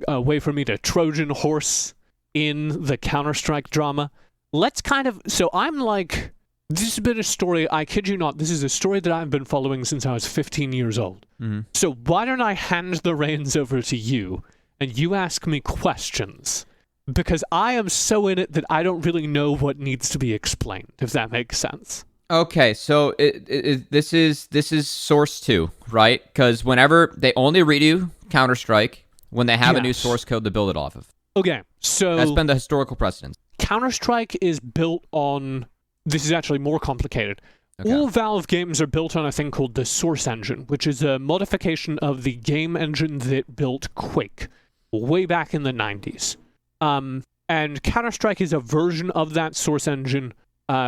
a way for me to Trojan horse in the Counter-Strike drama. Let's so I'm like, this has been a story, I kid you not, this is a story that I've been following since I was 15 years old. Mm-hmm. So why don't I hand the reins over to you, and you ask me questions? Because I am so in it that I don't really know what needs to be explained, if that makes sense. Okay, so this is source 2, right? Because whenever they only read you Counter-Strike when they have a new source code to build it off of. Okay, so that's been the historical precedent. Counter-Strike is built on... This is actually more complicated. Okay. All Valve games are built on a thing called the Source Engine, which is a modification of the game engine that built Quake way back in the 90s. And Counter-Strike is a version of that Source Engine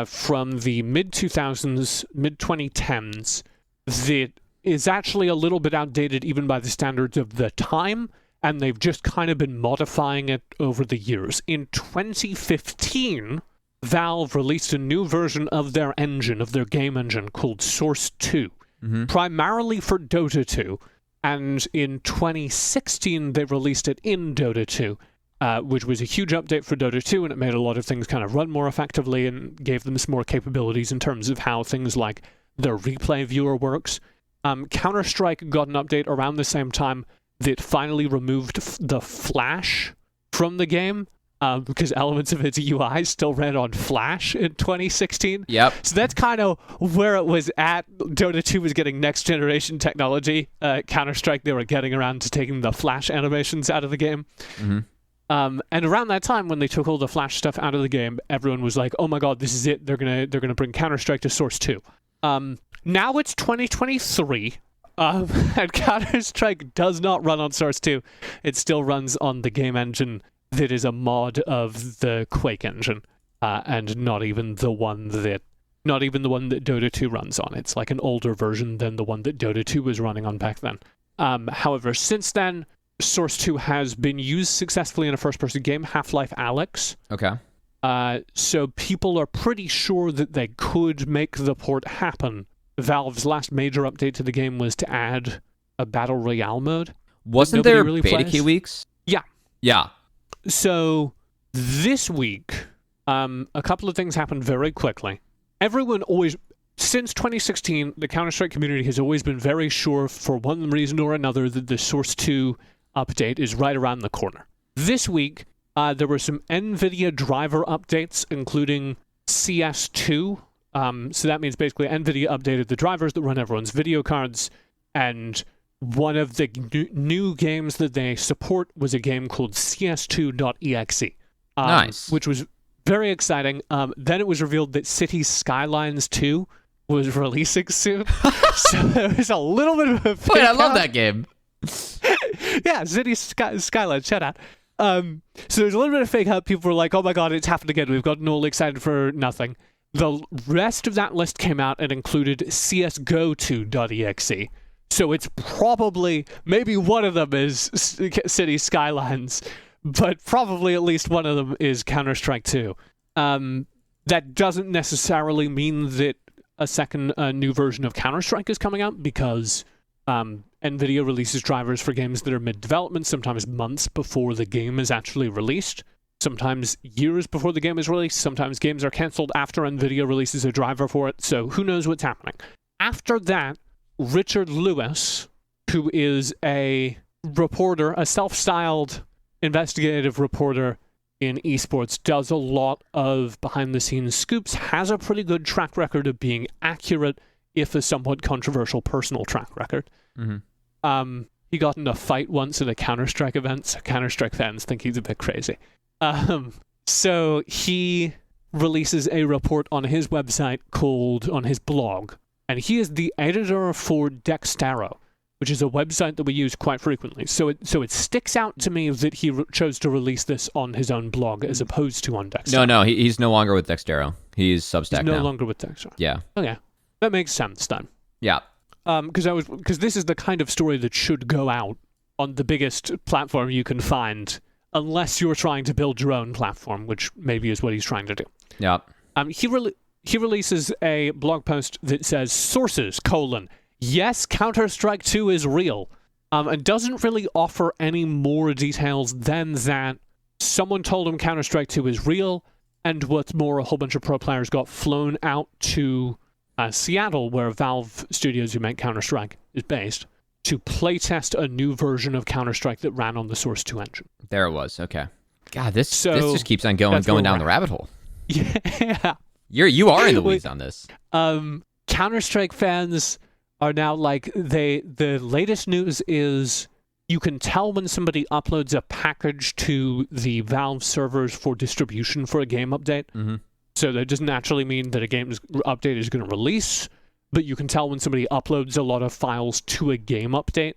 from the mid-2000s, mid-2010s that is actually a little bit outdated even by the standards of the time, and they've just kind of been modifying it over the years. In 2015... Valve released a new version of their engine, of their game engine, called Source 2, primarily for Dota 2. And in 2016, they released it in Dota 2, which was a huge update for Dota 2, and it made a lot of things kind of run more effectively and gave them some more capabilities in terms of how things like the replay viewer works. Counter-Strike got an update around the same time that finally removed the Flash from the game, because elements of its UI still ran on Flash in 2016. Yep. So that's kind of where it was at. Dota 2 was getting next-generation technology. Counter-Strike, they were getting around to taking the Flash animations out of the game. Mm-hmm. And around that time, when they took all the Flash stuff out of the game, everyone was like, oh my god, this is it. They're gonna bring Counter-Strike to Source 2. Now it's 2023. And Counter-Strike does not run on Source 2. It still runs on the game engine that is a mod of the Quake engine, and not even the one that Dota 2 runs on. It's like an older version than the one that Dota 2 was running on back then. However, since then, Source 2 has been used successfully in a first-person game, Half-Life Alyx. Okay. So people are pretty sure that they could make the port happen. Valve's last major update to the game was to add a Battle Royale mode. Wasn't there really beta key weeks? Yeah. Yeah. So, this week, a couple of things happened very quickly. Everyone always, since 2016, the Counter-Strike community has always been very sure, for one reason or another, that the Source 2 update is right around the corner. This week, there were some NVIDIA driver updates, including CS2. So that means basically NVIDIA updated the drivers that run everyone's video cards, and one of the new games that they support was a game called CS2.exe. Nice. Which was very exciting. Then it was revealed that Cities Skylines 2 was releasing soon. So there was a little bit of a fake Wait, I love out. that game. Yeah, Cities Skylines, shout out. So there's a little bit of fake out. People were like, oh my god, it's happened again. We've gotten all excited for nothing. The rest of that list came out and included CSGO2.exe. So it's probably, maybe one of them is Cities Skylines, but probably at least one of them is Counter-Strike 2. That doesn't necessarily mean that a second new version of Counter-Strike is coming out, because NVIDIA releases drivers for games that are mid-development, sometimes months before the game is actually released, sometimes years before the game is released, sometimes games are cancelled after NVIDIA releases a driver for it, so who knows what's happening. After that, Richard Lewis, who is a reporter, a self-styled investigative reporter in esports, does a lot of behind-the-scenes scoops, has a pretty good track record of being accurate, if a somewhat controversial personal track record. Mm-hmm. He got in a fight once at a Counter-Strike event, so Counter-Strike fans think he's a bit crazy. So he releases a report on his website on his blog, and he is the editor for Dextero, which is a website that we use quite frequently. So it sticks out to me that he chose to release this on his own blog as opposed to on Dextero. No, he's no longer with Dextero. He's Substack now. He's no longer with Dextero. Yeah. Okay. That makes sense then. Yeah. Because this is the kind of story that should go out on the biggest platform you can find, unless you're trying to build your own platform, which maybe is what he's trying to do. Yeah. He releases a blog post that says, sources, yes, Counter-Strike 2 is real. and doesn't really offer any more details than that someone told him Counter-Strike 2 is real, and what's more, a whole bunch of pro players got flown out to Seattle, where Valve Studios, who make Counter-Strike, is based, to playtest a new version of Counter-Strike that ran on the Source 2 engine. There it was. Okay. God, this just keeps on going down the rabbit hole. Yeah. You are in the weeds on this. Counter-Strike fans are now like, the latest news is you can tell when somebody uploads a package to the Valve servers for distribution for a game update. Mm-hmm. So that doesn't actually mean that a game update is going to release, but you can tell when somebody uploads a lot of files to a game update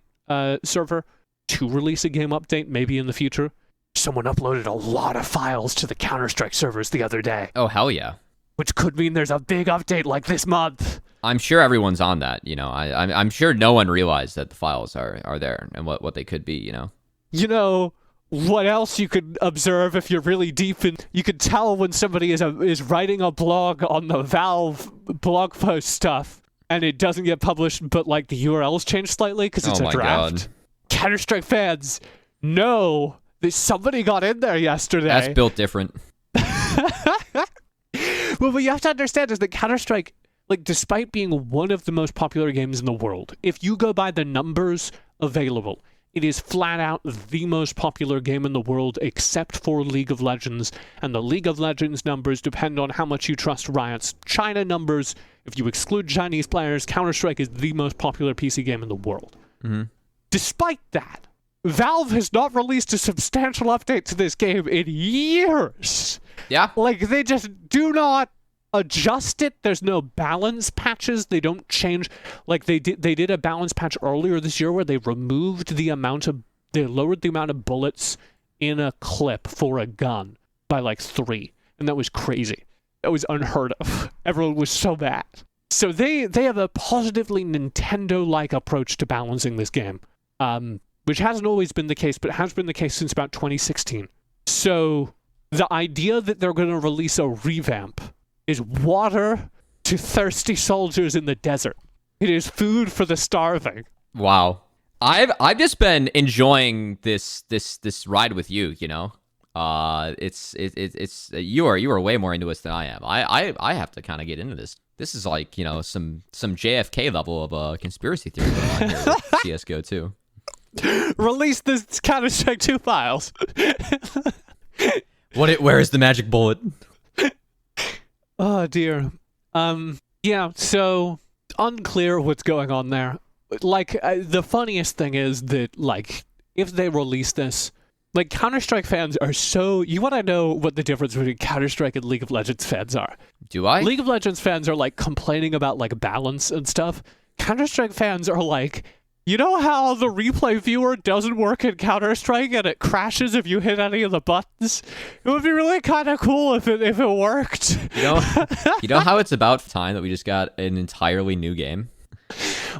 server to release a game update, maybe in the future. Someone uploaded a lot of files to the Counter-Strike servers the other day. Oh, hell yeah. Which could mean there's a big update like this month. I'm sure everyone's on that, I'm sure no one realized that the files are there and what they could be, You know, what else you could observe if you're really deep in... You could tell when somebody is writing a blog on the Valve blog post stuff, and it doesn't get published, but like the URL's changed slightly because it's a draft. God. Counter-Strike fans know that somebody got in there yesterday. That's built different. Well, what you have to understand is that Counter-Strike, like, despite being one of the most popular games in the world, if you go by the numbers available, it is flat out the most popular game in the world except for League of Legends, and the League of Legends numbers depend on how much you trust Riot's China numbers. If you exclude Chinese players, Counter-Strike is the most popular PC game in the world. Mm-hmm. Despite that, Valve has not released a substantial update to this game in years. Yeah. Like, they just do not adjust it. There's no balance patches. They don't change. Like, they did a balance patch earlier this year where they lowered the amount of bullets in a clip for a gun by like 3. And that was crazy. That was unheard of. Everyone was so mad. So they have a positively Nintendo-like approach to balancing this game. Which hasn't always been the case, but has been the case since about 2016. So the idea that they're going to release a revamp is water to thirsty soldiers in the desert. It is food for the starving. Wow. I've just been enjoying this ride with you, It's you are way more into this than I am. I have to kind of get into this. This is like, some JFK level of conspiracy theory going on here with CS:GO 2. Release the Counter-Strike 2 files. Where is the magic bullet? Oh dear. Yeah, so unclear what's going on there. Like, the funniest thing is that, like, if they release this, like, Counter-Strike fans are so... You want to know what the difference between Counter-Strike and League of Legends fans are? Do I? League of Legends fans are, like, complaining about, like, balance and stuff. Counter-Strike fans are like... You know how the replay viewer doesn't work in Counter-Strike and it crashes if you hit any of the buttons? It would be really kind of cool if it worked. You know how it's about time that we just got an entirely new game?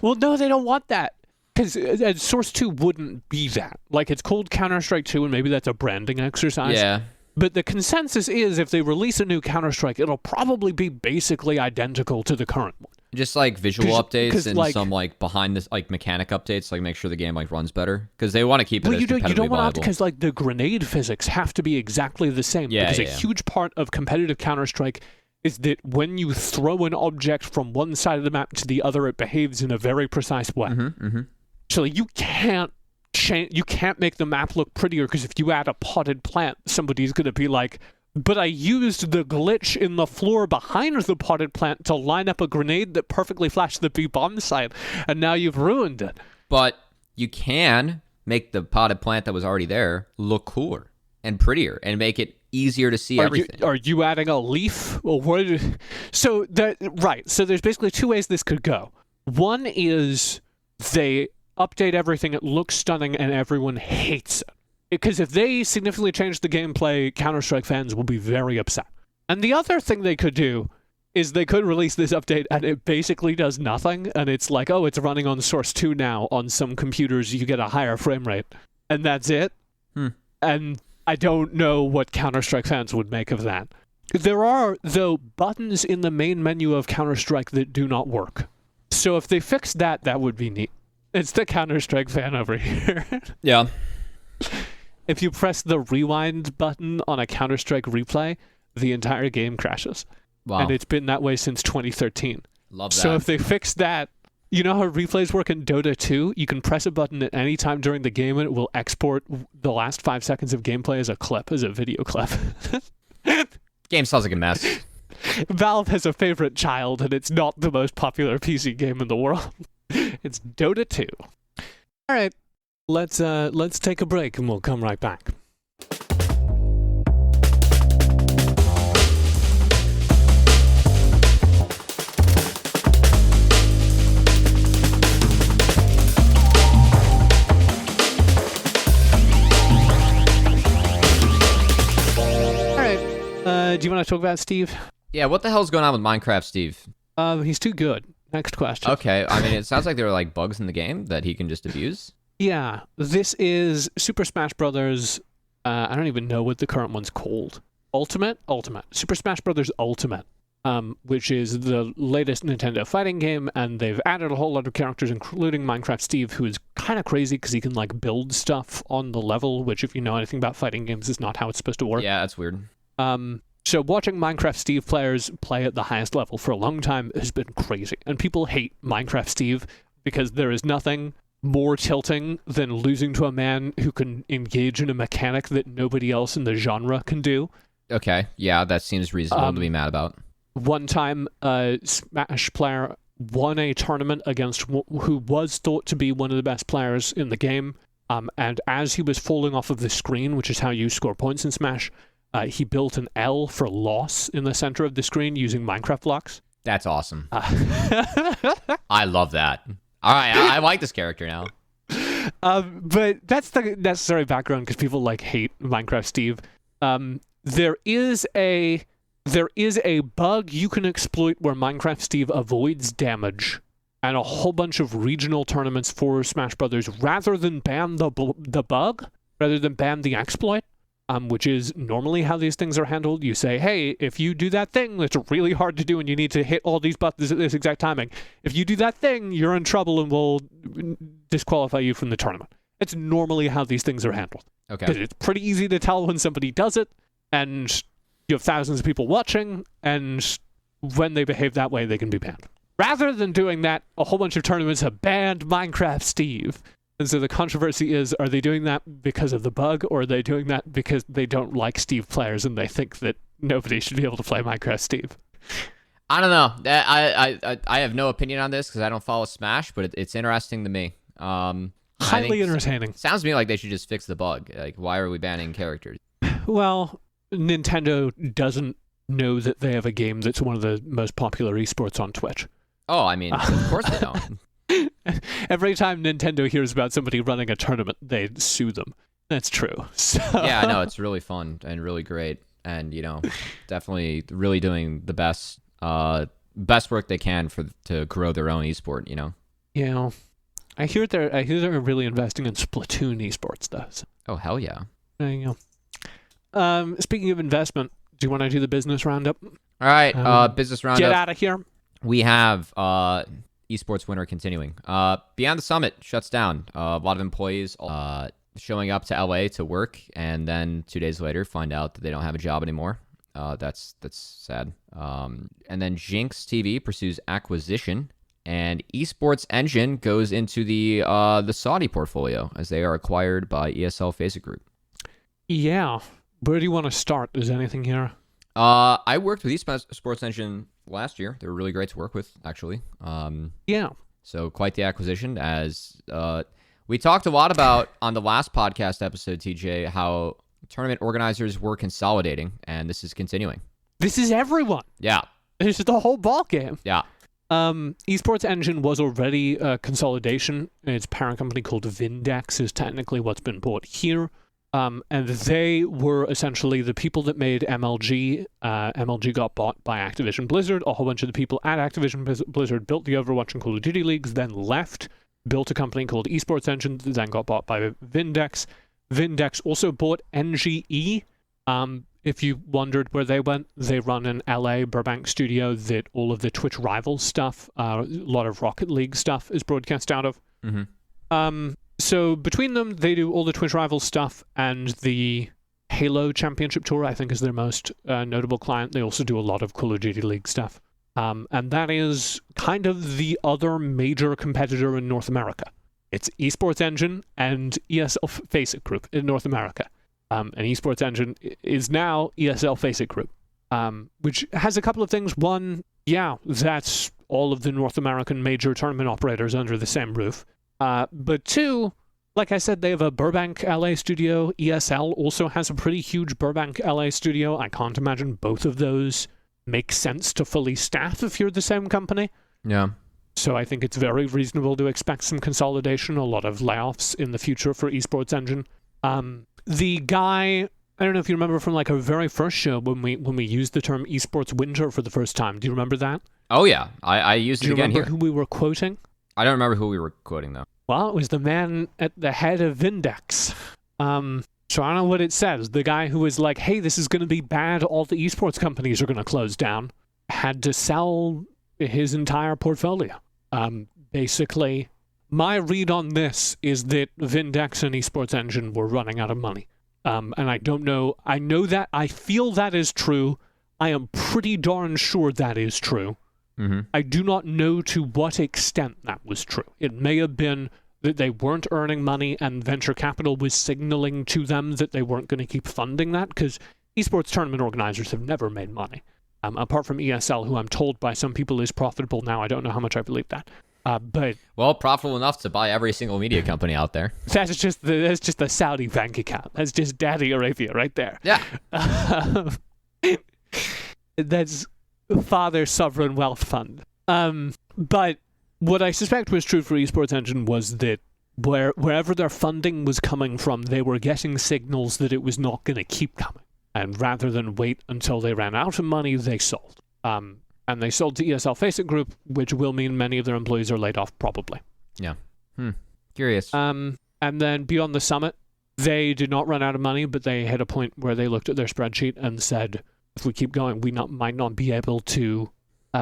Well, no, they don't want that. Because Source 2 wouldn't be that. Like, it's called Counter-Strike 2, and maybe that's a branding exercise. Yeah. But the consensus is if they release a new Counter-Strike, it'll probably be basically identical to the current one. Just like visual updates and some like behind this like mechanic updates, like make sure the game like runs better because they want to keep it as competitively viable. You don't want to because like the grenade physics have to be exactly the same. Yeah, because a huge part of competitive Counter-Strike is that when you throw an object from one side of the map to the other, it behaves in a very precise way. Mm-hmm, mm-hmm. So like, you can't make the map look prettier because if you add a potted plant, somebody's going to be like, but I used the glitch in the floor behind the potted plant to line up a grenade that perfectly flashed the B-bomb side, and now you've ruined it. But you can make the potted plant that was already there look cooler and prettier and make it easier to see everything. Are you adding a leaf? Or what? So there's basically 2 ways this could go. One is they update everything, it looks stunning, and everyone hates it. Because if they significantly change the gameplay, Counter-Strike fans will be very upset. And the other thing they could do is they could release this update and it basically does nothing. And it's like, oh, it's running on Source 2 now. On some computers, you get a higher frame rate. And that's it. And I don't know what Counter-Strike fans would make of that. There are, though, buttons in the main menu of Counter-Strike that do not work. So if they fix that, that would be neat. It's the Counter-Strike fan over here. Yeah. If you press the rewind button on a Counter-Strike replay, the entire game crashes. Wow. And it's been that way since 2013. Love that. So if they fix that, you know how replays work in Dota 2? You can press a button at any time during the game and it will export the last 5 seconds of gameplay as a clip, as a video clip. Game sounds like a mess. Valve has a favorite child, and it's not the most popular PC game in the world. It's Dota 2. All right, let's take a break, and we'll come right back. All right, do you want to talk about Steve? Yeah, what the hell's going on with Minecraft, Steve? He's too good. Next question. Okay, I mean, it sounds like there are like bugs in the game that he can just abuse. Yeah, this is Super Smash Brothers. I don't even know what the current one's called. Ultimate? Super Smash Brothers Ultimate, which is the latest Nintendo fighting game, and they've added a whole lot of characters, including Minecraft Steve, who is kind of crazy because he can like build stuff on the level, which if you know anything about fighting games is not how it's supposed to work. Yeah, that's weird. So watching Minecraft Steve players play at the highest level for a long time has been crazy. And people hate Minecraft Steve because there is nothing more tilting than losing to a man who can engage in a mechanic that nobody else in the genre can do. Okay, yeah, that seems reasonable to be mad about. One time, a Smash player won a tournament against who was thought to be one of the best players in the game. And as he was falling off of the screen, which is how you score points in Smash, he built an L for loss in the center of the screen using Minecraft blocks. That's awesome. I love that. All right, I like this character now. But that's the necessary background because people like hate Minecraft Steve. There is a bug you can exploit where Minecraft Steve avoids damage, and a whole bunch of regional tournaments for Smash Brothers rather than ban the bug, rather than ban the exploit. Which is normally how these things are handled. You say, hey, if you do that thing that's really hard to do and you need to hit all these buttons at this exact timing, if you do that thing, you're in trouble and we'll disqualify you from the tournament. It's normally how these things are handled. Okay. Because it's pretty easy to tell when somebody does it, and you have thousands of people watching, and when they behave that way, they can be banned. Rather than doing that, a whole bunch of tournaments have banned Minecraft Steve. And so the controversy is, are they doing that because of the bug, or are they doing that because they don't like Steve players and they think that nobody should be able to play Minecraft Steve? I don't know. I have no opinion on this because I don't follow Smash, but it's interesting to me. Highly entertaining. Sounds to me like they should just fix the bug. Like, why are we banning characters? Well, Nintendo doesn't know that they have a game that's one of the most popular esports on Twitch. Oh, I mean, of course they don't. Every time Nintendo hears about somebody running a tournament, they sue them. That's true. So. Yeah, I know. It's really fun and really great. And, definitely really doing the best work they can to grow their own esport, Yeah. I hear they're really investing in Splatoon esports, though. So. Oh, hell yeah. There you go. Speaking of investment, do you want to do the business roundup? All right, business roundup. Get out of here. We have esports winter continuing. Beyond the Summit shuts down. A lot of employees showing up to LA to work, and then 2 days later find out that they don't have a job anymore. That's sad. And then Jinx TV pursues acquisition, and Esports Engine goes into the Saudi portfolio as they are acquired by ESL FACEIT Group. Yeah. Where do you want to start? Is anything here? I worked with Esports Engine last year. They were really great to work with, actually. Yeah. So quite the acquisition. As we talked a lot about on the last podcast episode, TJ, how tournament organizers were consolidating, and this is continuing. This is everyone. Yeah. This is the whole ball game. Yeah. Esports Engine was already a consolidation. Its parent company called Vindex is technically what's been bought here. And they were essentially the people that made MLG. MLG got bought by Activision Blizzard. A whole bunch of the people at Activision Blizzard built the Overwatch and Call of Duty leagues, then left, built a company called Esports Engine, then got bought by Vindex. Vindex also bought NGE. If you wondered where they went, they run an LA Burbank studio that all of the Twitch Rivals stuff, a lot of Rocket League stuff is broadcast out of. Mm-hmm. So between them, they do all the Twitch Rivals stuff, and the Halo Championship Tour, I think, is their most notable client. They also do a lot of Call of Duty League stuff. And that is kind of the other major competitor in North America. It's Esports Engine and ESL Faceit Group in North America. And Esports Engine is now ESL Faceit Group, which has a couple of things. One, yeah, that's all of the North American major tournament operators under the same roof. But two, like I said, they have a Burbank, LA studio. ESL also has a pretty huge Burbank, LA studio. I can't imagine both of those make sense to fully staff if you're the same company. Yeah. So I think it's very reasonable to expect some consolidation, a lot of layoffs in the future for Esports Engine. The guy, I don't know if you remember from like our very first show when we used the term Esports Winter for the first time. Do you remember that? Oh yeah, I used it again here. Do you remember who we were quoting? I don't remember who we were quoting though. Well, it was the man at the head of Vindex. So I don't know what it says. The guy who was like, hey, this is going to be bad. All the esports companies are going to close down. Had to sell his entire portfolio. Basically, my read on this is that Vindex and Esports Engine were running out of money. And I don't know. I know that. I feel that is true. I am pretty darn sure that is true. Mm-hmm. I do not know to what extent that was true. It may have been that they weren't earning money and venture capital was signaling to them that they weren't going to keep funding that, because esports tournament organizers have never made money. Apart from ESL, who I'm told by some people is profitable now. I don't know how much I believe that. But well, profitable enough to buy every single media company out there. That's just the Saudi bank account. That's just Daddy Arabia right there. Yeah. That's Father Sovereign Wealth Fund. But what I suspect was true for Esports Engine was that wherever their funding was coming from, they were getting signals that it was not going to keep coming. And rather than wait until they ran out of money, they sold. And they sold to ESL Faceit Group, which will mean many of their employees are laid off, probably. Yeah. Curious. And then beyond the summit, they did not run out of money, but they hit a point where they looked at their spreadsheet and said, if we keep going, we might not be able to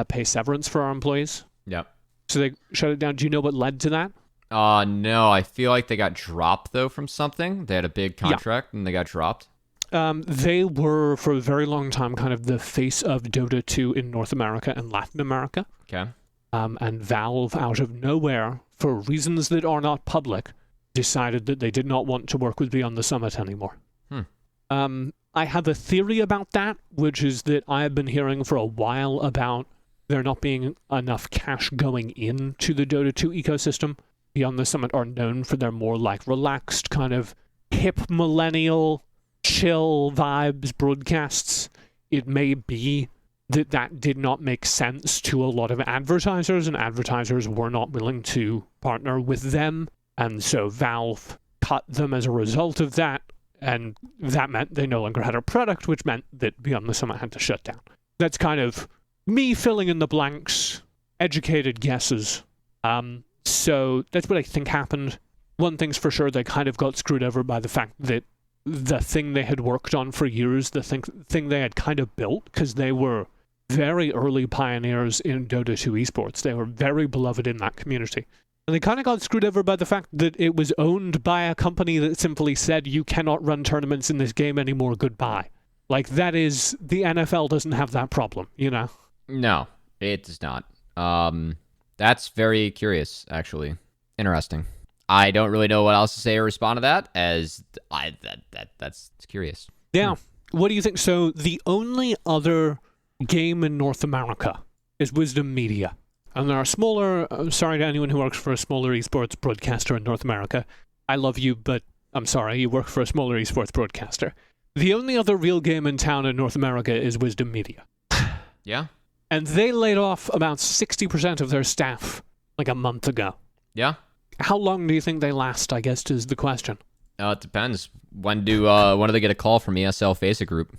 pay severance for our employees. Yeah. So they shut it down. Do you know what led to that? No. I feel like they got dropped, though, from something. They had a big contract, and they got dropped. They were, for a very long time, kind of the face of Dota 2 in North America and Latin America. Okay. And Valve, out of nowhere, for reasons that are not public, decided that they did not want to work with Beyond the Summit anymore. I have a theory about that, which is that I have been hearing for a while about there not being enough cash going into the Dota 2 ecosystem. Beyond the Summit are known for their more like relaxed, kind of hip millennial, chill vibes broadcasts. It may be that did not make sense to a lot of advertisers, and advertisers were not willing to partner with them. And so Valve cut them as a result of that. And that meant they no longer had a product, which meant that Beyond the Summit had to shut down. That's kind of me filling in the blanks, educated guesses. So that's what I think happened. One thing's for sure, they kind of got screwed over by the fact that the thing they had worked on for years, the thing they had kind of built, because they were very early pioneers in Dota 2 esports. They were very beloved in that community. And they kind of got screwed over by the fact that it was owned by a company that simply said, you cannot run tournaments in this game anymore, goodbye. Like, that is, the NFL doesn't have that problem, you know? No, it does not. That's very curious, actually. Interesting. I don't really know what else to say or respond to that, as that's curious. Yeah. What do you think? So, the only other game in North America is Wisdom Media. And there are smaller, sorry to anyone who works for a smaller esports broadcaster in North America. I love you, but I'm sorry, you work for a smaller esports broadcaster. The only other real game in town in North America is Wisdom Media. Yeah? And they laid off about 60% of their staff like a month ago. Yeah? How long do you think they last, I guess, is the question. It depends. When do they get a call from ESL Faceit Group?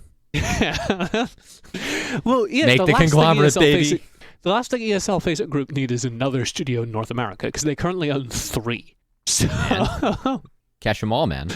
Well, yeah, Make the conglomerate, baby. The last thing ESL Faceit Group need is another studio in North America, because they currently own 3. So Catch them all, man.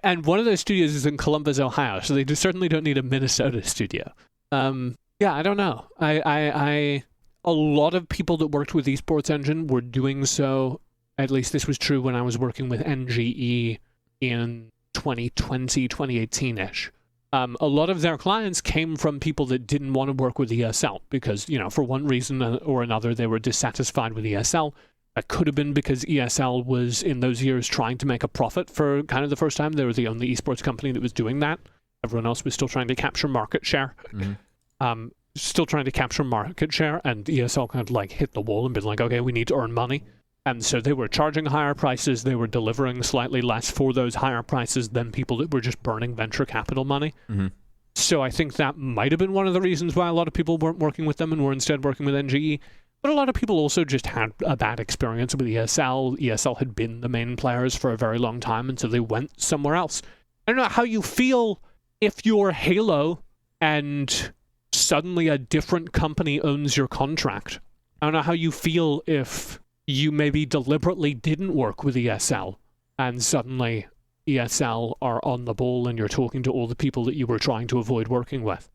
And one of those studios is in Columbus, Ohio, so they certainly don't need a Minnesota studio. Yeah, I don't know. A lot of people that worked with Esports Engine were doing so at least this was true when I was working with NGE in 2020, 2018-ish. A lot of their clients came from people that didn't want to work with ESL because, for one reason or another, they were dissatisfied with ESL. That could have been because ESL was, in those years, trying to make a profit for kind of the first time. They were the only esports company that was doing that. Everyone else was still trying to capture market share. Mm-hmm. Still trying to capture market share, and ESL kind of hit the wall and been like, okay, we need to earn money. And so they were charging higher prices. They were delivering slightly less for those higher prices than people that were just burning venture capital money. Mm-hmm. So I think that might have been one of the reasons why a lot of people weren't working with them and were instead working with NGE. But a lot of people also just had a bad experience with ESL. ESL had been the main players for a very long time, and so they went somewhere else. I don't know how you feel if you're Halo and suddenly a different company owns your contract. I don't know how you feel if you maybe deliberately didn't work with ESL and suddenly ESL are on the ball and you're talking to all the people that you were trying to avoid working with.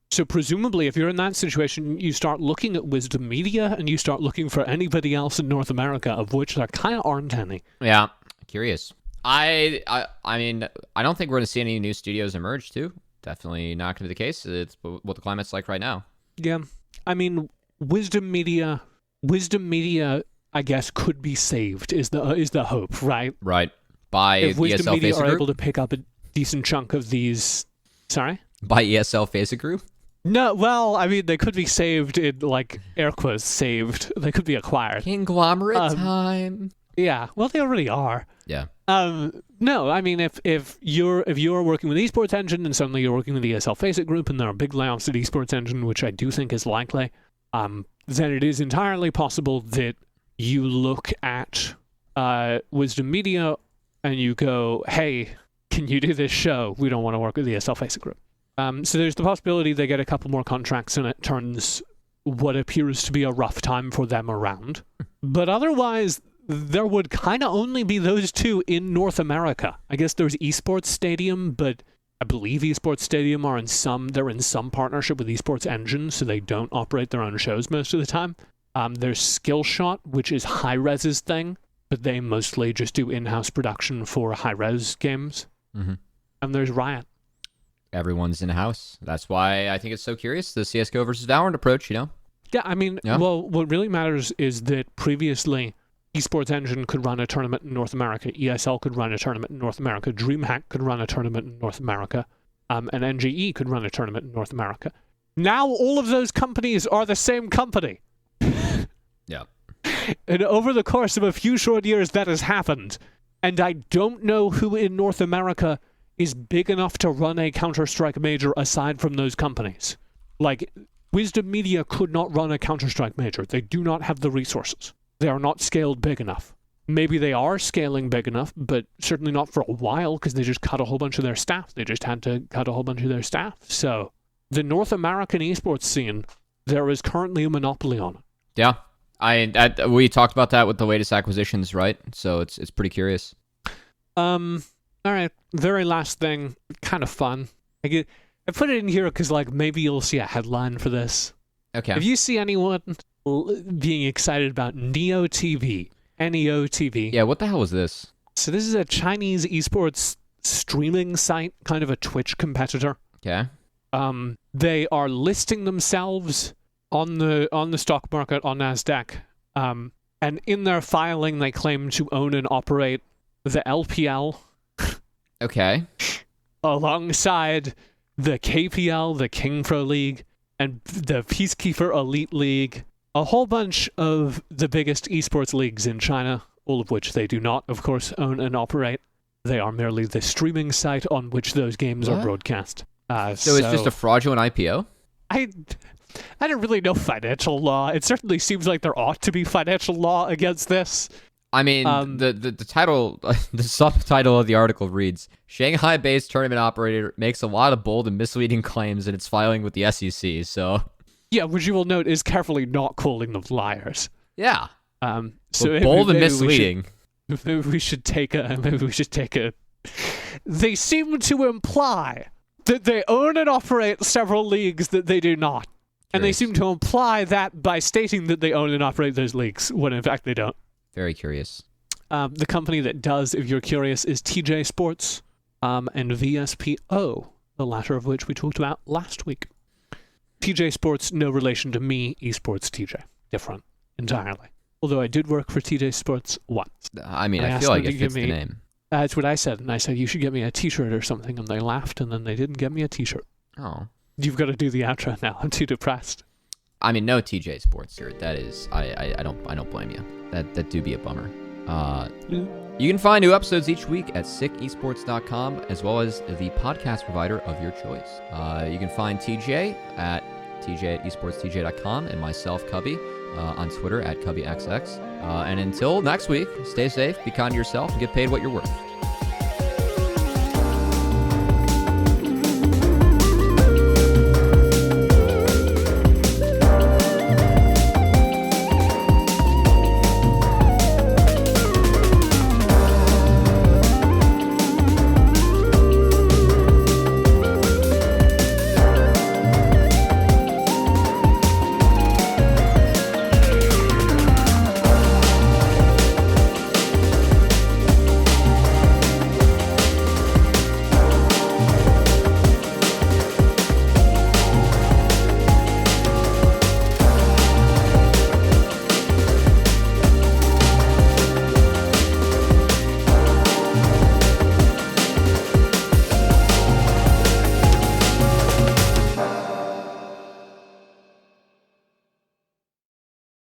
So presumably, if you're in that situation, you start looking at Wisdom Media and you start looking for anybody else in North America, of which there kind of aren't any. Yeah, curious. I mean, I don't think we're going to see any new studios emerge, too. Definitely not going to be the case. It's what the climate's like right now. Yeah. I mean, Wisdom Media, I guess, could be saved, is the hope, right? Right. By if Wisdom ESL Media Faceit are Group? able to pick up a decent chunk of these... Sorry? By ESL Faceit Group? No, well, I mean, they could be saved in, air quotes, saved. They could be acquired. Conglomerate time. Yeah, well, they already are. Yeah. No, I mean, if you're working with Esports Engine and suddenly you're working with the ESL Faceit Group and there are big layoffs at Esports Engine, which I do think is likely, then it is entirely possible that you look at Wisdom Media and you go, hey, can you do this show? We don't want to work with the ESL Faceit Group. So there's the possibility they get a couple more contracts and it turns what appears to be a rough time for them around. But otherwise, there would kind of only be those two in North America. I guess there's Esports Stadium, but I believe Esports Stadium they're in some partnership with Esports Engine, so they don't operate their own shows most of the time. There's Skillshot, which is Hi-Rez's thing, but they mostly just do in-house production for Hi-Rez games. Mm-hmm. And there's Riot. Everyone's in-house. That's why I think it's so curious, the CSGO versus Valorant approach, Yeah, I mean, well, what really matters is that previously Esports Engine could run a tournament in North America, ESL could run a tournament in North America, DreamHack could run a tournament in North America, and NGE could run a tournament in North America. Now all of those companies are the same company. Yeah. And over the course of a few short years, that has happened. And I don't know who in North America is big enough to run a Counter-Strike major aside from those companies. Wisdom Media could not run a Counter-Strike major. They do not have the resources. They are not scaled big enough. Maybe they are scaling big enough, but certainly not for a while because they just cut a whole bunch of their staff. They just had to cut a whole bunch of their staff. So the North American esports scene, there is currently a monopoly on it. Yeah. We talked about that with the latest acquisitions, right? So it's pretty curious. All right, very last thing, kind of fun. I put it in here because maybe you'll see a headline for this. Okay. If you see anyone being excited about Neo TV, Neo TV. Yeah, what the hell was this? So this is a Chinese esports streaming site, kind of a Twitch competitor. Okay. They are listing themselves on the stock market on Nasdaq. And in their filing, they claim to own and operate the LPL. Okay. Alongside the KPL, the King Pro League, and the Peacekeeper Elite League, a whole bunch of the biggest esports leagues in China, all of which they do not, of course, own and operate. They are merely the streaming site on which those games are broadcast. So it's just a fraudulent IPO? I don't really know financial law. It certainly seems like there ought to be financial law against this. I mean, the title, the subtitle of the article reads, Shanghai-based tournament operator makes a lot of bold and misleading claims in its filing with the SEC, so... Yeah, which you will note is carefully not calling them liars. Yeah. So bold and misleading. Maybe we should take a... They seem to imply that they own and operate several leagues that they do not. And they seem to imply that by stating that they own and operate those leagues, when in fact they don't. Very curious. The company that does, if you're curious, is TJ Sports and VSPO, the latter of which we talked about last week. TJ Sports, no relation to me, Esports TJ. Different entirely. Although I did work for TJ Sports once. I mean, I feel like it fits the name. That's what I said. And I said, you should get me a t-shirt or something. And they laughed, and then they didn't get me a t-shirt. Oh. You've got to do the outro now. I'm too depressed. I mean, no TJ Sports here. That is, I don't blame you. That do be a bummer. You can find new episodes each week at sickesports.com, as well as the podcast provider of your choice. You can find TJ at esportstj.com and myself, Cubby, on Twitter at CubbyXX. And until next week, stay safe, be kind to yourself, and get paid what you're worth.